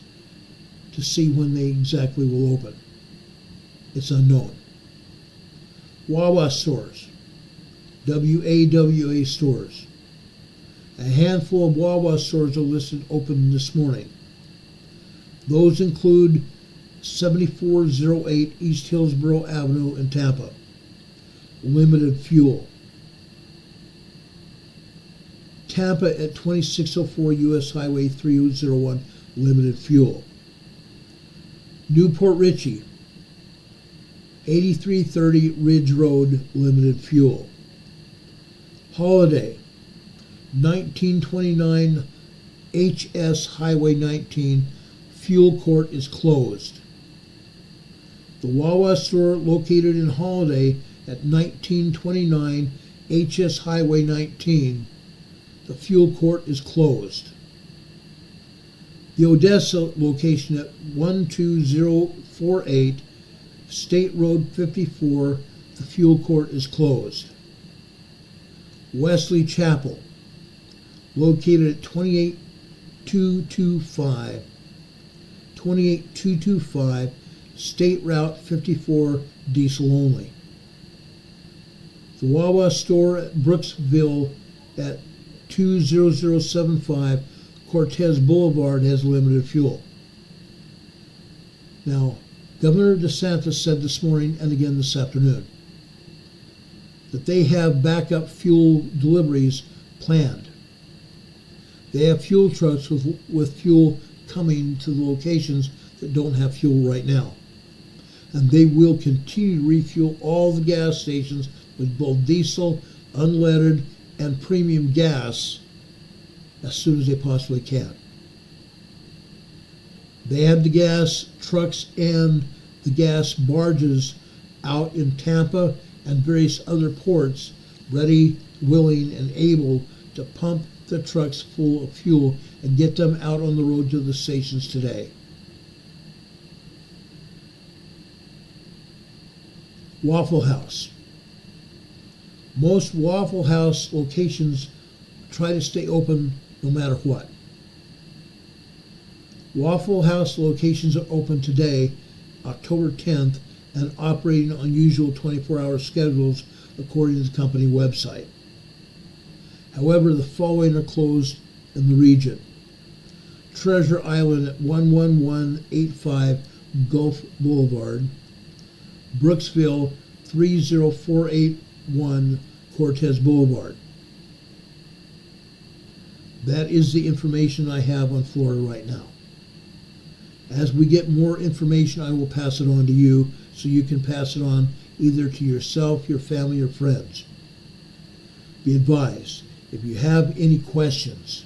Speaker 2: to see when they exactly will open. It's unknown. Wawa stores. WAWA stores. A handful of Wawa stores are listed open this morning. Those include 7408 East Hillsborough Avenue in Tampa. Limited fuel. Tampa at 2604 US Highway 301, limited fuel. Newport Richey, 8330 Ridge Road, limited fuel. Holiday, 1929 HS Highway 19, fuel court is closed. The Wawa store located in Holiday at 1929 HS Highway 19, the fuel court is closed. The Odessa location at 12048 State Road 54, the fuel court is closed. Wesley Chapel, located at 28225 State Route 54, diesel only. The Wawa store at Brooksville at 20075 Cortez Boulevard has limited fuel. Now, Governor DeSantis said this morning and again this afternoon that they have backup fuel deliveries planned. They have fuel trucks with fuel coming to the locations that don't have fuel right now. And they will continue to refuel all the gas stations with both diesel, unleaded, and premium gas as soon as they possibly can. They have the gas trucks and the gas barges out in Tampa and various other ports ready, willing, and able to pump the trucks full of fuel and get them out on the road to the stations today. Waffle House. Most Waffle House locations try to stay open no matter what. Waffle House locations are open today, October 10th, and operating on usual 24-hour schedules according to the company website. However, the following are closed in the region. Treasure Island at 11185 Gulf Boulevard, Brooksville 30481 Cortez Boulevard. That is the information I have on Florida right now. As we get more information, I will pass it on to you so you can pass it on either to yourself, your family, or friends. Be advised, if you have any questions,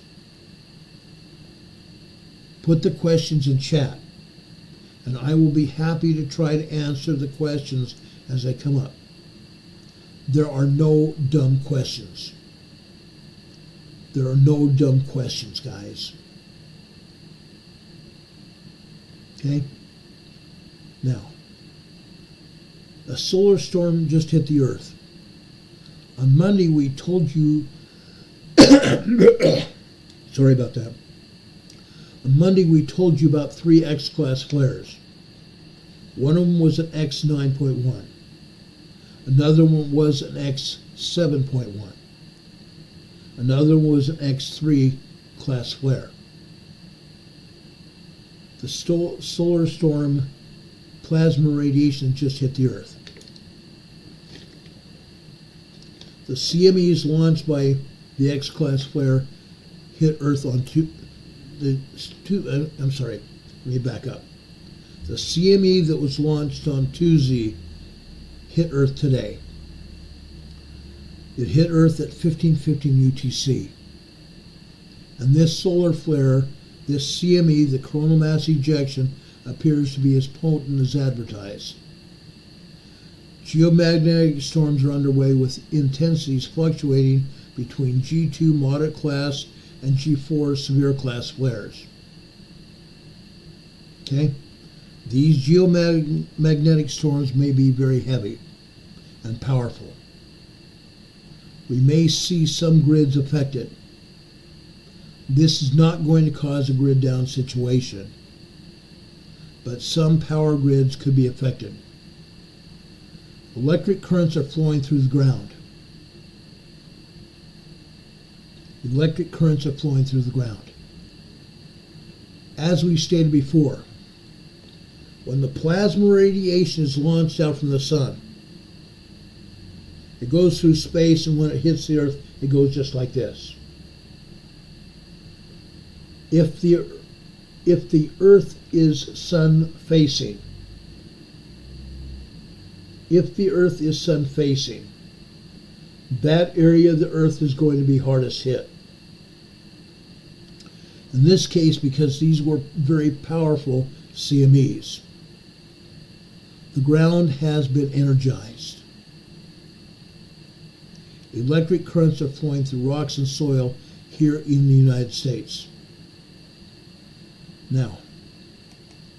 Speaker 2: put the questions in chat, and I will be happy to try to answer the questions as they come up. There are no dumb questions. There are no dumb questions, guys. Okay? Now, a solar storm just hit the Earth. On Monday, we told you... Sorry about that. On Monday, we told you about 3 X-class flares. One of them was an X9.1. Another one was an X7.1. Another one was an X3 class flare. The solar storm plasma radiation just hit the Earth. The CMEs launched by the X-class flare hit Earth on I'm sorry, let me back up. The CME that was launched on Tuesday hit Earth today. It hit Earth at 15:15 UTC. And this solar flare, this CME, the coronal mass ejection, appears to be as potent as advertised. Geomagnetic storms are underway with intensities fluctuating between G2 moderate class and G4 severe class flares. Okay? These geomagnetic storms may be very heavy and powerful. We may see some grids affected. This is not going to cause a grid down situation, but some power grids could be affected. Electric currents are flowing through the ground. Electric currents are flowing through the ground. As we stated before, when the plasma radiation is launched out from the sun, it goes through space, and when it hits the Earth, it goes just like this. If the Earth is sun facing, that area of the Earth is going to be hardest hit. In this case, because these were very powerful CMEs, the ground has been energized. Electric currents are flowing through rocks and soil here in the United States. Now,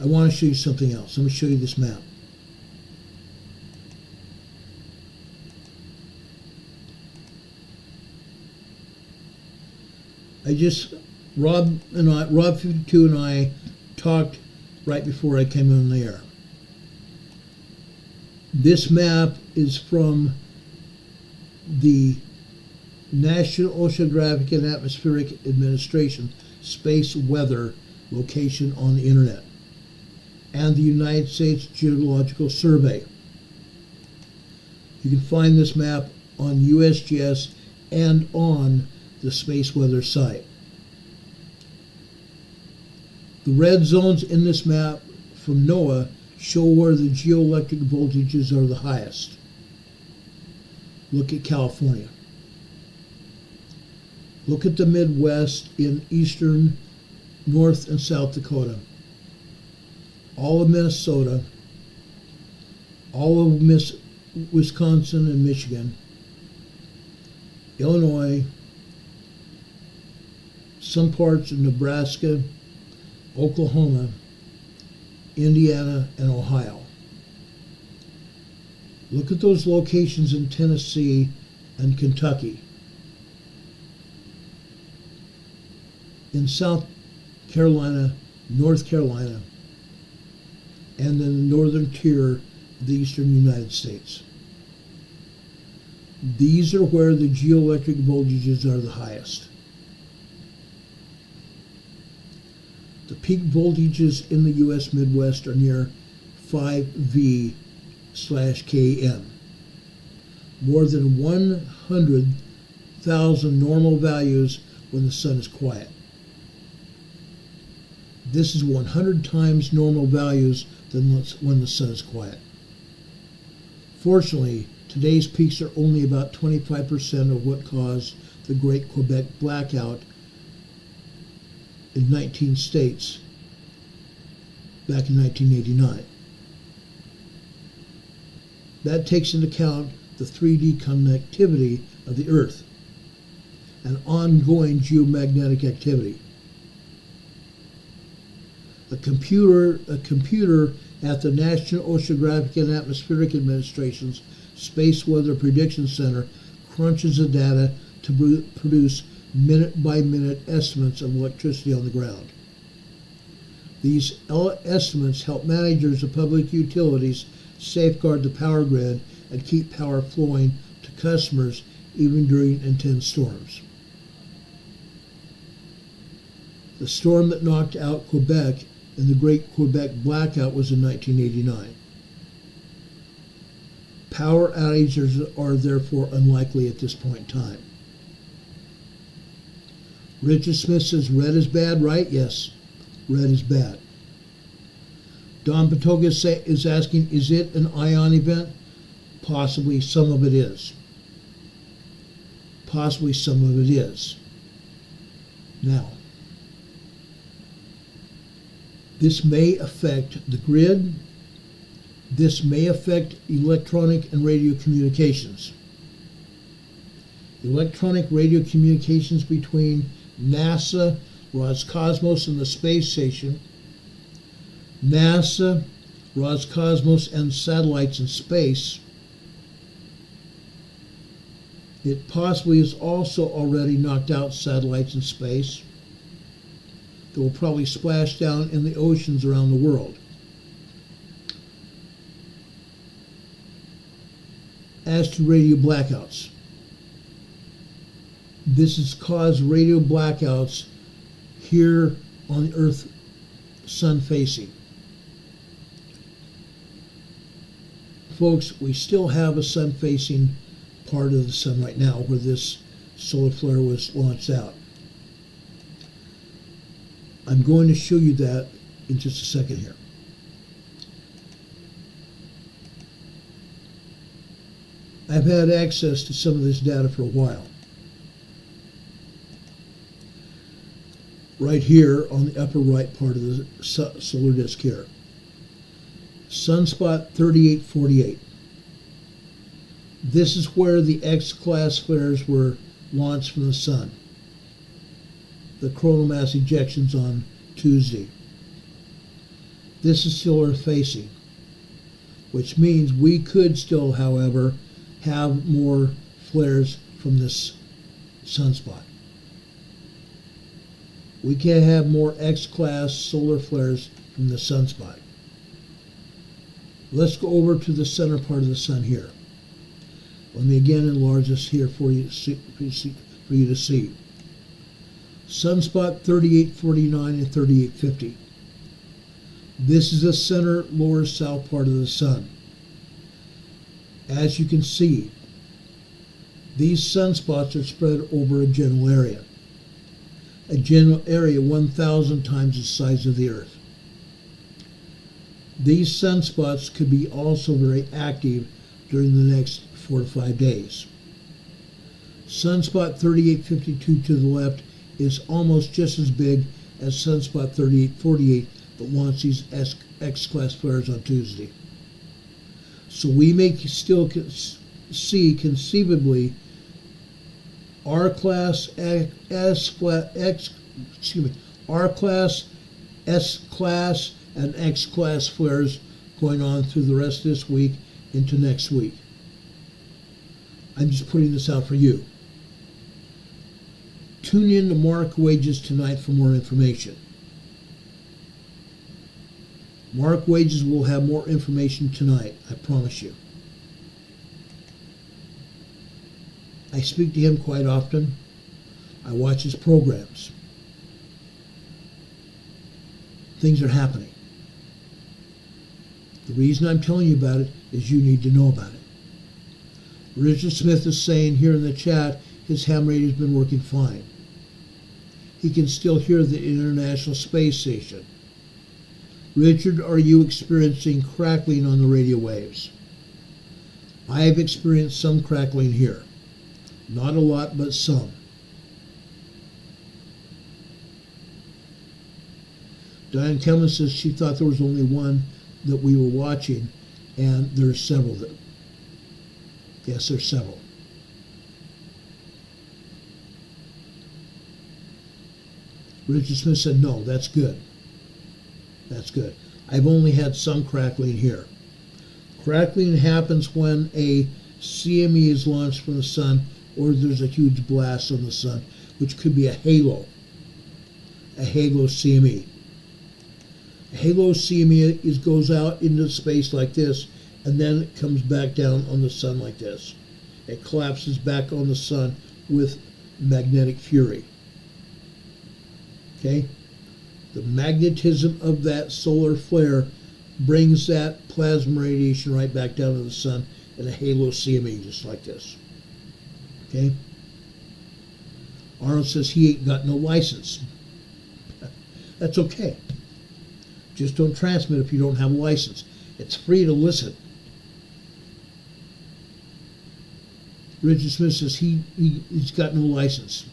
Speaker 2: I want to show you something else. Let me show you this map. Rob 52 and I talked right before I came on the air. This map is from the National Oceanographic and Atmospheric Administration space weather location on the internet. and the United States Geological Survey. You can find this map on USGS and on the Space Weather site. The red zones in this map from NOAA show where the geoelectric voltages are the highest. Look at California. Look at the Midwest in eastern, North and South Dakota. All of Minnesota, all of Wisconsin and Michigan, Illinois, some parts of Nebraska, Oklahoma, Indiana, and Ohio. Look at those locations in Tennessee and Kentucky. In South Carolina, North Carolina, and in the northern tier of the eastern United States. These are where the geoelectric voltages are the highest. The peak voltages in the U.S. Midwest are near 5V/km, more than 100,000 normal values when the sun is quiet. This is 100 times normal values than when the sun is quiet. Fortunately, today's peaks are only about 25% of what caused the Great Quebec Blackout in 19 states back in 1989. That takes into account the 3D connectivity of the Earth and ongoing geomagnetic activity. A computer at the National Oceanographic and Atmospheric Administration's Space Weather Prediction Center crunches the data to produce minute-by-minute estimates of electricity on the ground. These estimates help managers of public utilities safeguard the power grid and keep power flowing to customers even during intense storms. The storm that knocked out Quebec in the Great Quebec Blackout was in 1989. Power outages are therefore unlikely at this point in time. Richard Smith says red is bad, right? Yes, red is bad. Don Patoga is asking, is it an ion event? Possibly some of it is. Possibly some of it is. Now, this may affect the grid. This may affect electronic and radio communications. Electronic radio communications between NASA, Roscosmos, and the space station, NASA, Roscosmos, and satellites in space. It possibly has also already knocked out satellites in space that will probably splash down in the oceans around the world. As to radio blackouts, this has caused radio blackouts here on the Earth sun facing. Folks, we still have a sun facing part of the sun right now where this solar flare was launched out. I'm going to show you that in just a second here. I've had access to some of this data for a while. Right here on the upper right part of the solar disk here. Sunspot 3848. This is where the X-class flares were launched from the sun. The coronal mass ejections on Tuesday. This is still Earth facing, which means we could still, however, have more flares from this sunspot. We can have more X-class solar flares from the sunspot. Let's go over to the center part of the sun here. Let me again enlarge this here for you to see. Sunspot 3849 and 3850. This is the center lower south part of the sun. As you can see, these sunspots are spread over a general area. A general area 1,000 times the size of the Earth. These sunspots could be also very active during the next 4 to 5 days. Sunspot 3852 to the left is almost just as big as sunspot 3848 that launched these X-class flares on Tuesday. So we may still see conceivably R-class, R-class, S-class, and X-class flares going on through the rest of this week into next week. I'm just putting this out for you. Tune in to Mark Wages tonight for more information. Mark Wages will have more information tonight, I promise you. I speak to him quite often. I watch his programs. Things are happening. The reason I'm telling you about it is you need to know about it. Richard Smith is saying here in the chat his ham radio's been working fine. He can still hear the International Space Station. Richard, are you experiencing crackling on the radio waves? I have experienced some crackling here. Not a lot, but some. Diane Kelman says she thought there was only one that we were watching, and there's several that. Yes, there's several. Richard Smith said, no, that's good. That's good. I've only had some crackling here. Crackling happens when a CME is launched from the sun or there's a huge blast on the sun, which could be a halo CME. A halo CME goes out into space like this, and then it comes back down on the sun like this. It collapses back on the sun with magnetic fury. Okay? The magnetism of that solar flare brings that plasma radiation right back down to the sun in a halo CME, just like this. Okay? Arnold says he ain't got no license. That's okay. Just don't transmit if you don't have a license. It's free to listen. Richard Smith says he's got no license.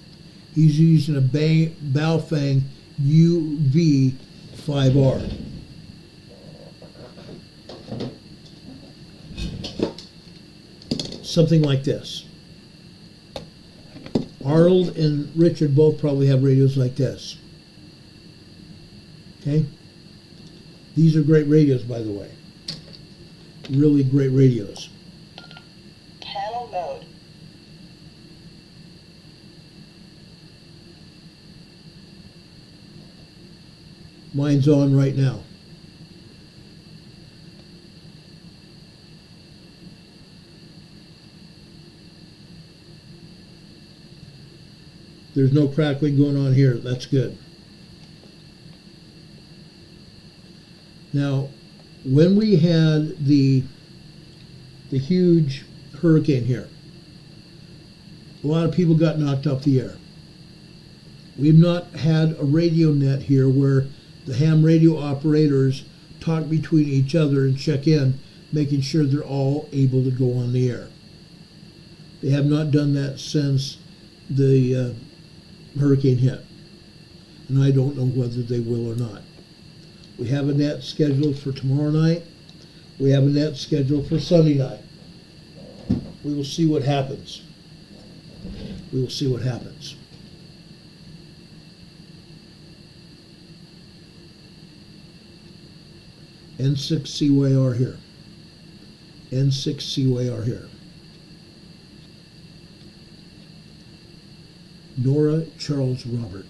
Speaker 2: He's using a Baofeng UV5R. Something like this. Arnold and Richard both probably have radios like this. Okay? These are great radios, by the way. Really great radios.
Speaker 8: Channel mode.
Speaker 2: Mine's on right now. There's no crackling going on here. That's good. Now, when we had the huge hurricane here, a lot of people got knocked off the air. We've not had a radio net here where the ham radio operators talk between each other and check in, making sure they're all able to go on the air. They have not done that since the hurricane hit, and I don't know whether they will or not. We have a net scheduled for tomorrow night. We have a net scheduled for Sunday night. We will see what happens. We will see what happens. N6CYR here. N6CYR here. Nora Charles Robert.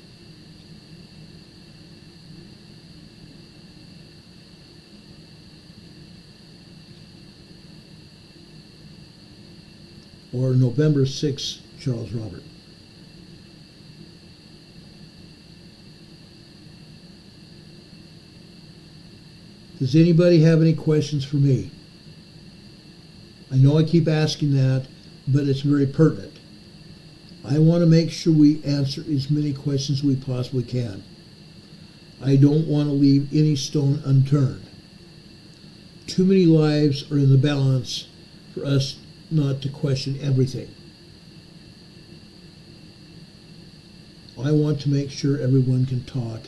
Speaker 2: Or November 6th, Charles Robert. Does anybody have any questions for me? I know I keep asking that, but it's very pertinent. I want to make sure we answer as many questions as we possibly can. I don't want to leave any stone unturned. Too many lives are in the balance for us not to question everything. I want to make sure everyone can talk.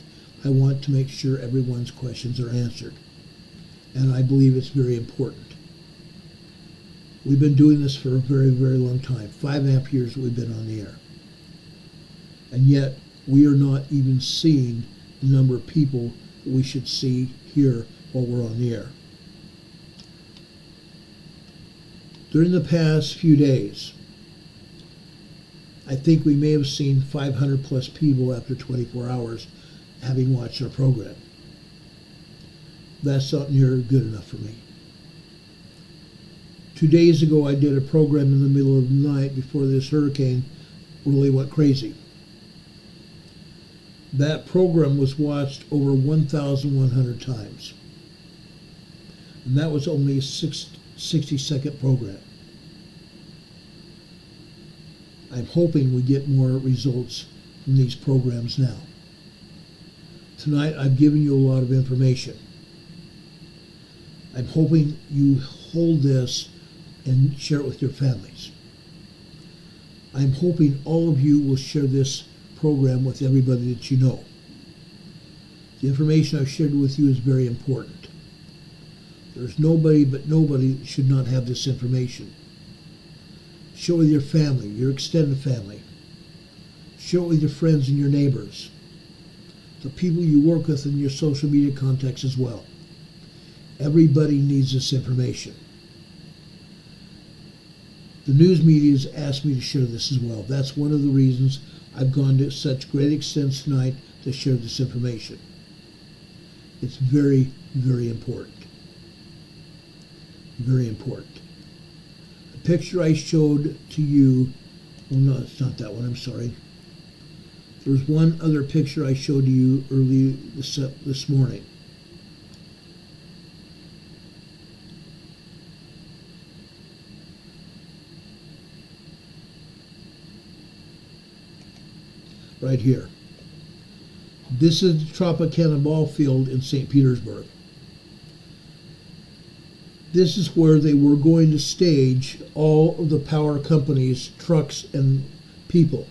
Speaker 2: I want to make sure everyone's questions are answered. And I believe it's very important. We've been doing this for a very, very long time. 5.5 years we've been on the air. And yet, we are not even seeing the number of people that we should see here while we're on the air. During the past few days, I think we may have seen 500 plus people after 24 hours having watched our program. That's not near good enough for me. 2 days ago, I did a program in the middle of the night before this hurricane really went crazy. That program was watched over 1,100 times. And that was only a 60-second program. I'm hoping we get more results from these programs now. Tonight, I've given you a lot of information. I'm hoping you hold this and share it with your families. I'm hoping all of you will share this program with everybody that you know. The information I've shared with you is very important. There's nobody that should not have this information. Share it with your family, your extended family. Share it with your friends and your neighbors. The people you work with in your social media contacts as well. Everybody needs this information. The news media has asked me to share this as well. That's one of the reasons I've gone to such great extents tonight to share this information. It's very, very important. Very important. The picture I showed to you, well, no, it's not that one, I'm sorry. There's one other picture I showed to you early this morning. Right here. This is the Tropicana ball field in St. Petersburg. This is where they were going to stage all of the power companies, trucks, and people,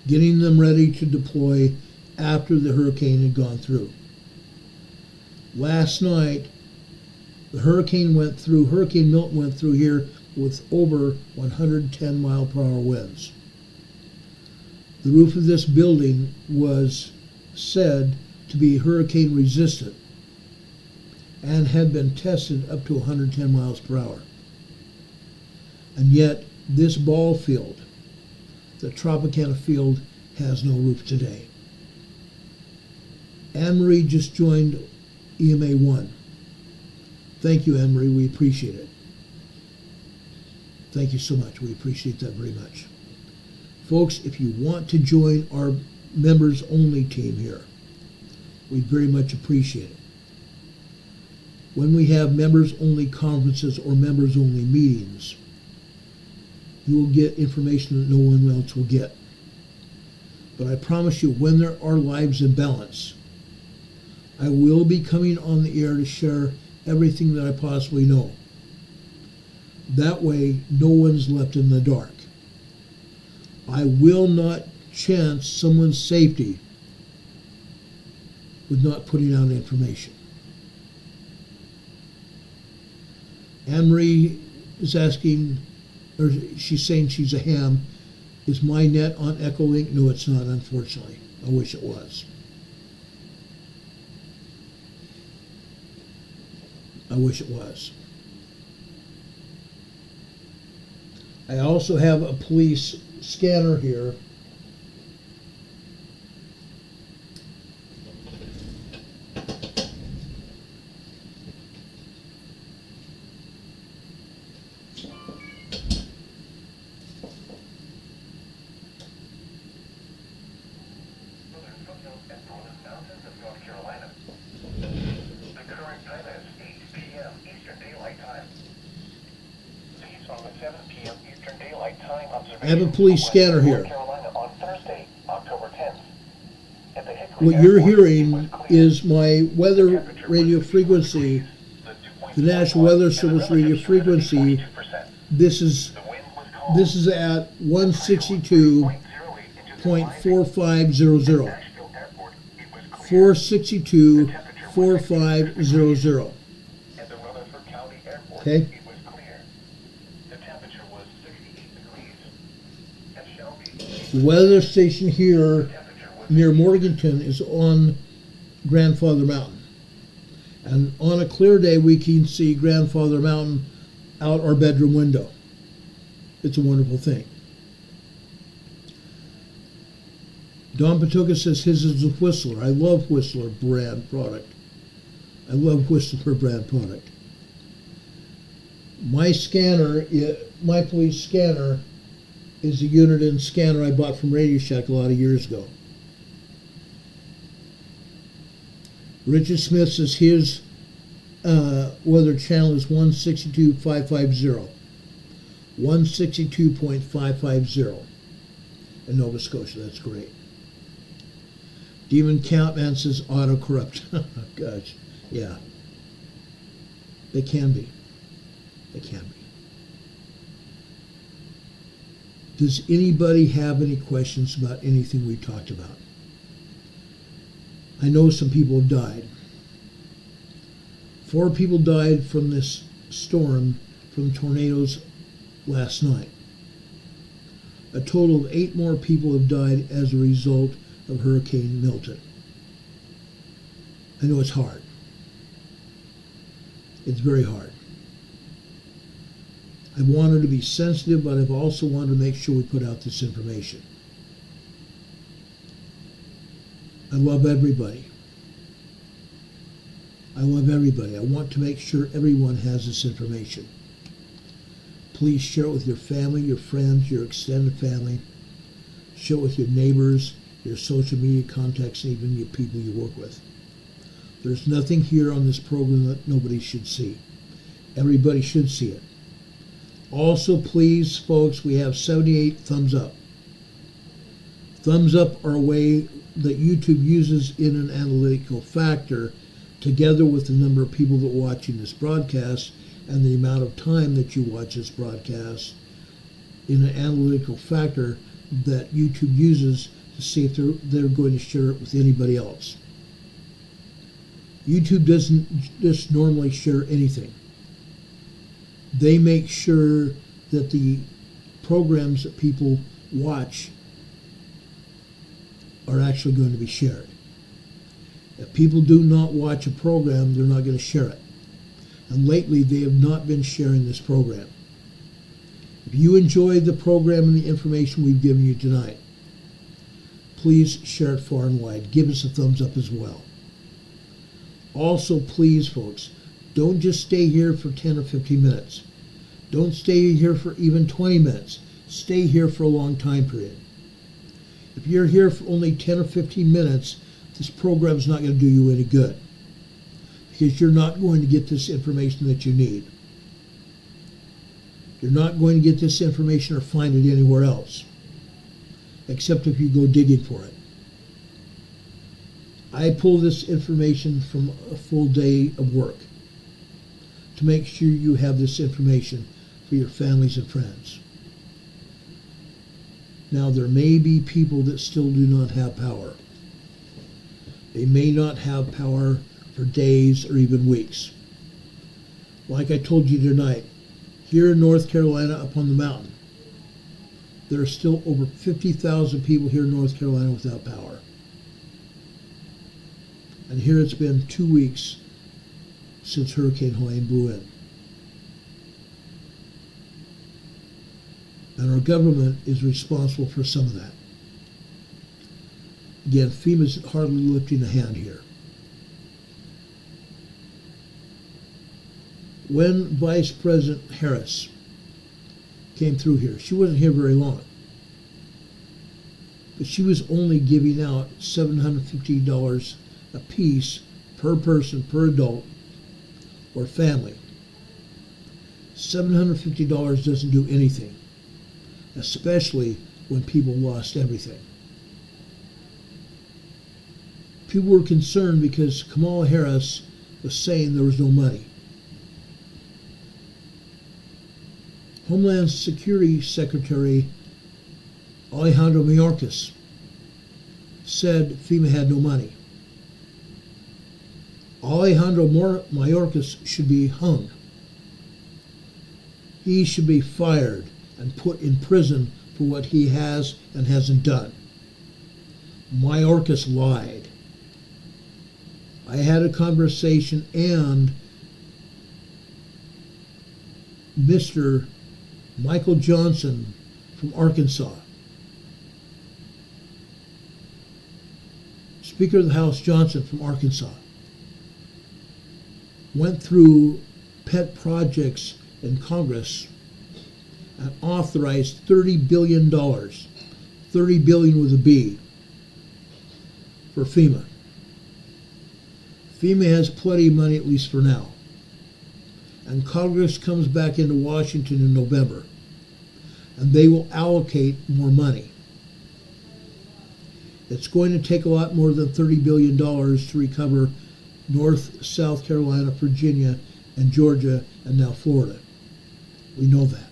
Speaker 2: getting them ready to deploy after the hurricane had gone through. Last night, the hurricane Milton went through here with over 110 mile per hour winds. The roof of this building was said to be hurricane resistant and had been tested up to 110 miles per hour. And yet, this ball field, the Tropicana field, has no roof today. Anne-Marie just joined EMA 1. Thank you, Anne-Marie. We appreciate it. Thank you so much. We appreciate that very much. Folks, if you want to join our members-only team here, we'd very much appreciate it. When we have members-only conferences or members-only meetings, you will get information that no one else will get. But I promise you, when there are lives in balance, I will be coming on the air to share everything that I possibly know. That way, no one's left in the dark. I will not chance someone's safety with not putting out information. Anne-Marie is asking, or she's saying she's a ham. Is my net on Echolink? No, it's not, unfortunately. I wish it was. I wish it was. I also have a police scanner here.
Speaker 8: time observation
Speaker 2: I have a police
Speaker 8: from
Speaker 2: scanner
Speaker 8: North
Speaker 2: here.
Speaker 8: Carolina on Thursday, October 10th. At the Hickory
Speaker 2: What you're
Speaker 8: Airport, it
Speaker 2: hearing
Speaker 8: was clear.
Speaker 2: is my weather
Speaker 8: Temperature
Speaker 2: radio
Speaker 8: was
Speaker 2: frequency,
Speaker 8: the
Speaker 2: the National Weather Service radio
Speaker 8: relative
Speaker 2: frequency.
Speaker 8: humidity 42%.
Speaker 2: This is
Speaker 8: The wind was calm.
Speaker 2: this is at 162.4500.
Speaker 8: Nashville Airport, it was clear.
Speaker 2: 462.4500.
Speaker 8: At the Rutherford County Airport,
Speaker 2: Okay.
Speaker 8: it was clear. The temperature was 68 degrees. At Shelby,
Speaker 2: The weather station here
Speaker 8: temperature was
Speaker 2: near Morganton is on Grandfather Mountain. And on a clear day, we can see Grandfather Mountain out our bedroom window. It's a wonderful thing. Don Patoka says his is a Whistler. I love Whistler brand product. I love Whistler brand product. My scanner, my police scanner, is a Uniden scanner I bought from Radio Shack a lot of years ago. Richard Smith says his weather channel is 162.550. 162.550 in Nova Scotia. That's great. Demon Countman says auto corrupt. Gosh, yeah. They can be. They can be. Does anybody have any questions about anything we talked about? I know some people have died. 4 people died from this storm, from tornadoes last night. A total of 8 more people have died as a result of Hurricane Milton. I know it's hard. It's very hard. I wanted to be sensitive, but I've also wanted to make sure we put out this information. I love everybody. I love everybody. I want to make sure everyone has this information. Please share it with your family, your friends, your extended family. Share it with your neighbors, your social media contacts, and even your people you work with. There's nothing here on this program that nobody should see. Everybody should see it. Also, please, folks, we have 78 thumbs up. Thumbs up are a way that YouTube uses in an analytical factor, together with the number of people that are watching this broadcast and the amount of time that you watch this broadcast, in an analytical factor that YouTube uses to see if they're going to share it with anybody else. YouTube doesn't just normally share anything. They make sure that the programs that people watch are actually going to be shared. If people do not watch a program, they're not going to share it. And lately, they have not been sharing this program. If you enjoyed the program and the information we've given you tonight, please share it far and wide. Give us a thumbs up as well. Also, please, folks, don't just stay here for 10 or 15 minutes. Don't stay here for even 20 minutes. Stay here for a long time period. If you're here for only 10 or 15 minutes, this program's not going to do you any good, because you're not going to get this information that you need. You're not going to get this information or find it anywhere else, except if you go digging for it. I pull this information from a full day of work to make sure you have this information for your families and friends. Now, there may be people that still do not have power. They may not have power for days or even weeks. Like I told you tonight, here in North Carolina up on the mountain, there are still over 50,000 people here in North Carolina without power. And here it's been 2 weeks since Hurricane Helene blew in. And our government is responsible for some of that. Again, FEMA's hardly lifting a hand here. When Vice President Harris came through here, she wasn't here very long, but she was only giving out $750 a piece per person, per adult, or family. $750 doesn't do anything. especially when people lost everything. People were concerned because Kamala Harris was saying there was no money. Homeland Security Secretary Alejandro Mayorkas said FEMA had no money. Alejandro Mayorkas should be hung. He should be fired and put in prison for what he has and hasn't done. Mayorkas lied. I had a conversation, and Mr. Michael Johnson from Arkansas, Speaker of the House Johnson from Arkansas, went through pet projects in Congress and authorized $30 billion, $30 billion with a B, for FEMA. FEMA has plenty of money, at least for now. And Congress comes back into Washington in November, and they will allocate more money. It's going to take a lot more than $30 billion to recover North, South Carolina, Virginia, and Georgia, and now Florida. We know that.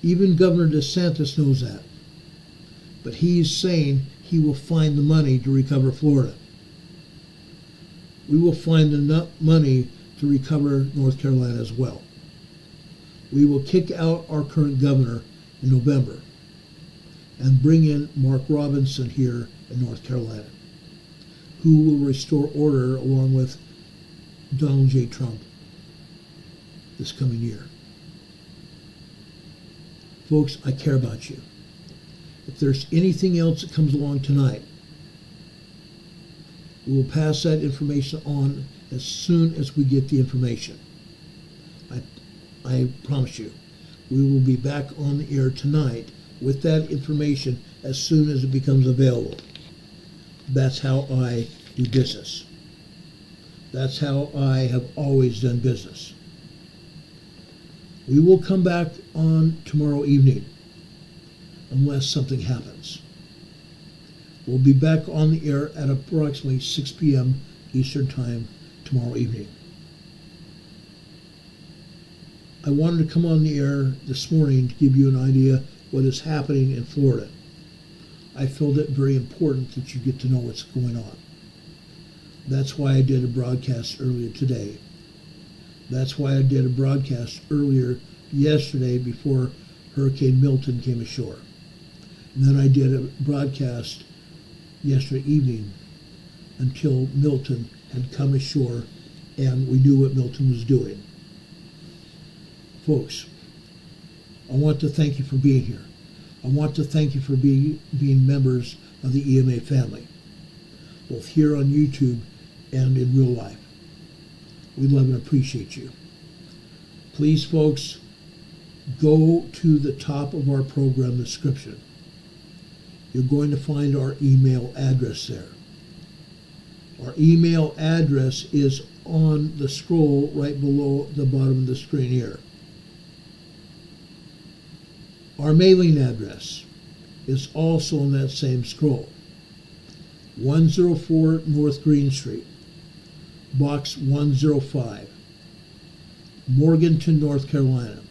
Speaker 2: Even Governor DeSantis knows that. But he's saying he will find the money to recover Florida. We will find enough money to recover North Carolina as well. We will kick out our current governor in November and bring in Mark Robinson here in North Carolina, who will restore order along with Donald J. Trump this coming year. Folks, I care about you. If there's anything else that comes along tonight, we will pass that information on as soon as we get the information. I promise you, we will be back on the air tonight with that information as soon as it becomes available. That's how I do business. That's how I have always done business. We will come back on tomorrow evening, unless something happens. We'll be back on the air at approximately 6 p.m. Eastern Time tomorrow evening. I wanted to come on the air this morning to give you an idea what is happening in Florida. I felt it very important that you get to know what's going on. That's why I did a broadcast earlier today. That's why I did a broadcast earlier yesterday before Hurricane Milton came ashore. And then I did a broadcast yesterday evening until Milton had come ashore and we knew what Milton was doing. Folks, I want to thank you for being here. I want to thank you for being members of the EMA family, both here on YouTube and in real life. We love and appreciate you. Please, folks, go to the top of our program description. You're going to find our email address there. Our email address is on the scroll right below the bottom of the screen here. Our mailing address is also on that same scroll. 104 North Green Street, Box 105, Morganton, North Carolina.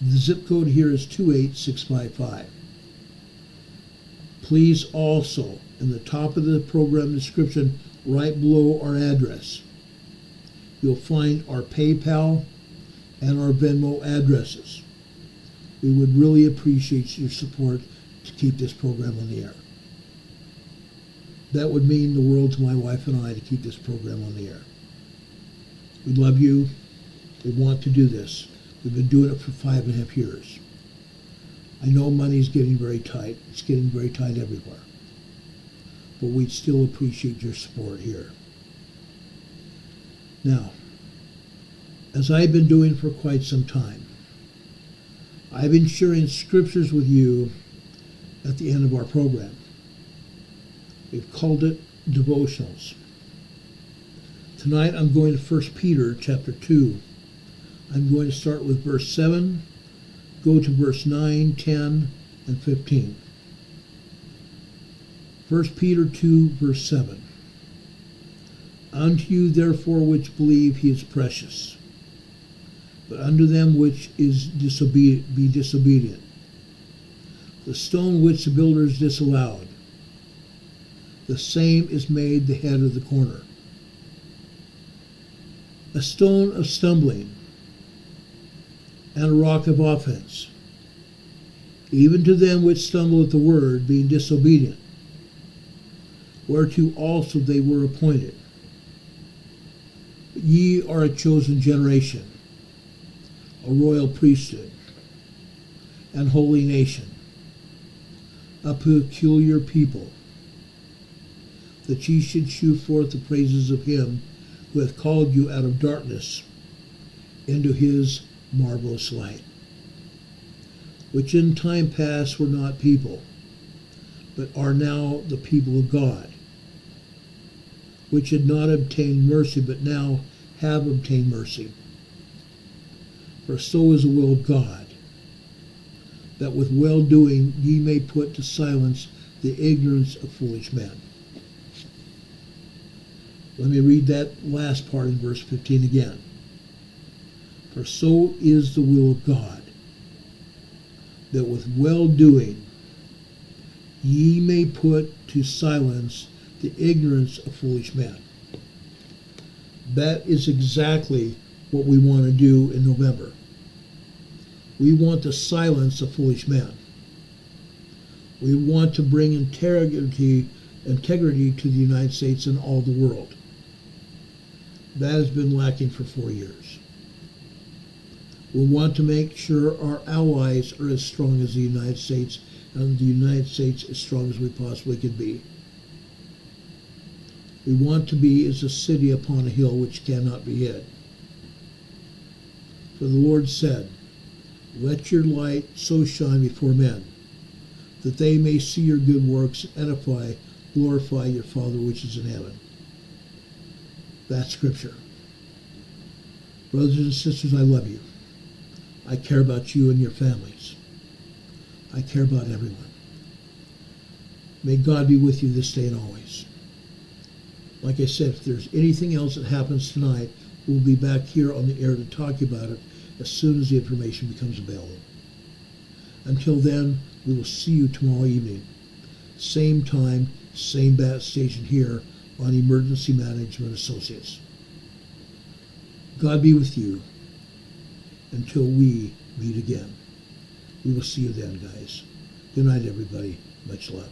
Speaker 2: The zip code here is 28655. Please also, in the top of the program description, right below our address, you'll find our PayPal and our Venmo addresses. We would really appreciate your support to keep this program on the air. That would mean the world to my wife and I to keep this program on the air. We love you. We want to do this. We've been doing it for 5.5 years. I know money's getting very tight. It's getting very tight everywhere. But we'd still appreciate your support here. Now, as I've been doing for quite some time, I've been sharing scriptures with you at the end of our program. We've called it Devotionals. Tonight I'm going to 1 Peter chapter 2. I'm going to start with verse 7 go to verse 9, 10, and 15. 1 Peter 2, verse 7. Unto you therefore which believe he is precious, but unto them which is be disobedient, the stone which the builders disallowed, the same is made the head of the corner, a stone of stumbling, and a rock of offense, even to them which stumble at the word, being disobedient, whereto also they were appointed. But ye are a chosen generation, a royal priesthood, and holy nation, a peculiar people, that ye should shew forth the praises of him who hath called you out of darkness into his marvelous light, which in time past were not people, but are now the people of God, which had not obtained mercy, but now have obtained mercy. For so is the will of God, that with well-doing ye may put to silence the ignorance of foolish men. Let me read that last part in verse 15 again. For so is the will of God, that with well-doing ye may put to silence the ignorance of foolish men. That is exactly what we want to do in November. We want to silence the foolish men. We want to bring integrity to the United States and all the world. That has been lacking for 4 years. We want to make sure our allies are as strong as the United States, and the United States as strong as we possibly could be. We want to be as a city upon a hill which cannot be hid. For the Lord said, let your light so shine before men, that they may see your good works and glorify your Father which is in heaven. That's Scripture. Brothers and sisters, I love you. I care about you and your families. I care about everyone. May God be with you this day and always. Like I said, if there's anything else that happens tonight, we'll be back here on the air to talk about it as soon as the information becomes available. Until then, we will see you tomorrow evening. Same time, same bat station here on Emergency Management Associates. God be with you until we meet again. We will see you then, guys. Good night, everybody. Much love.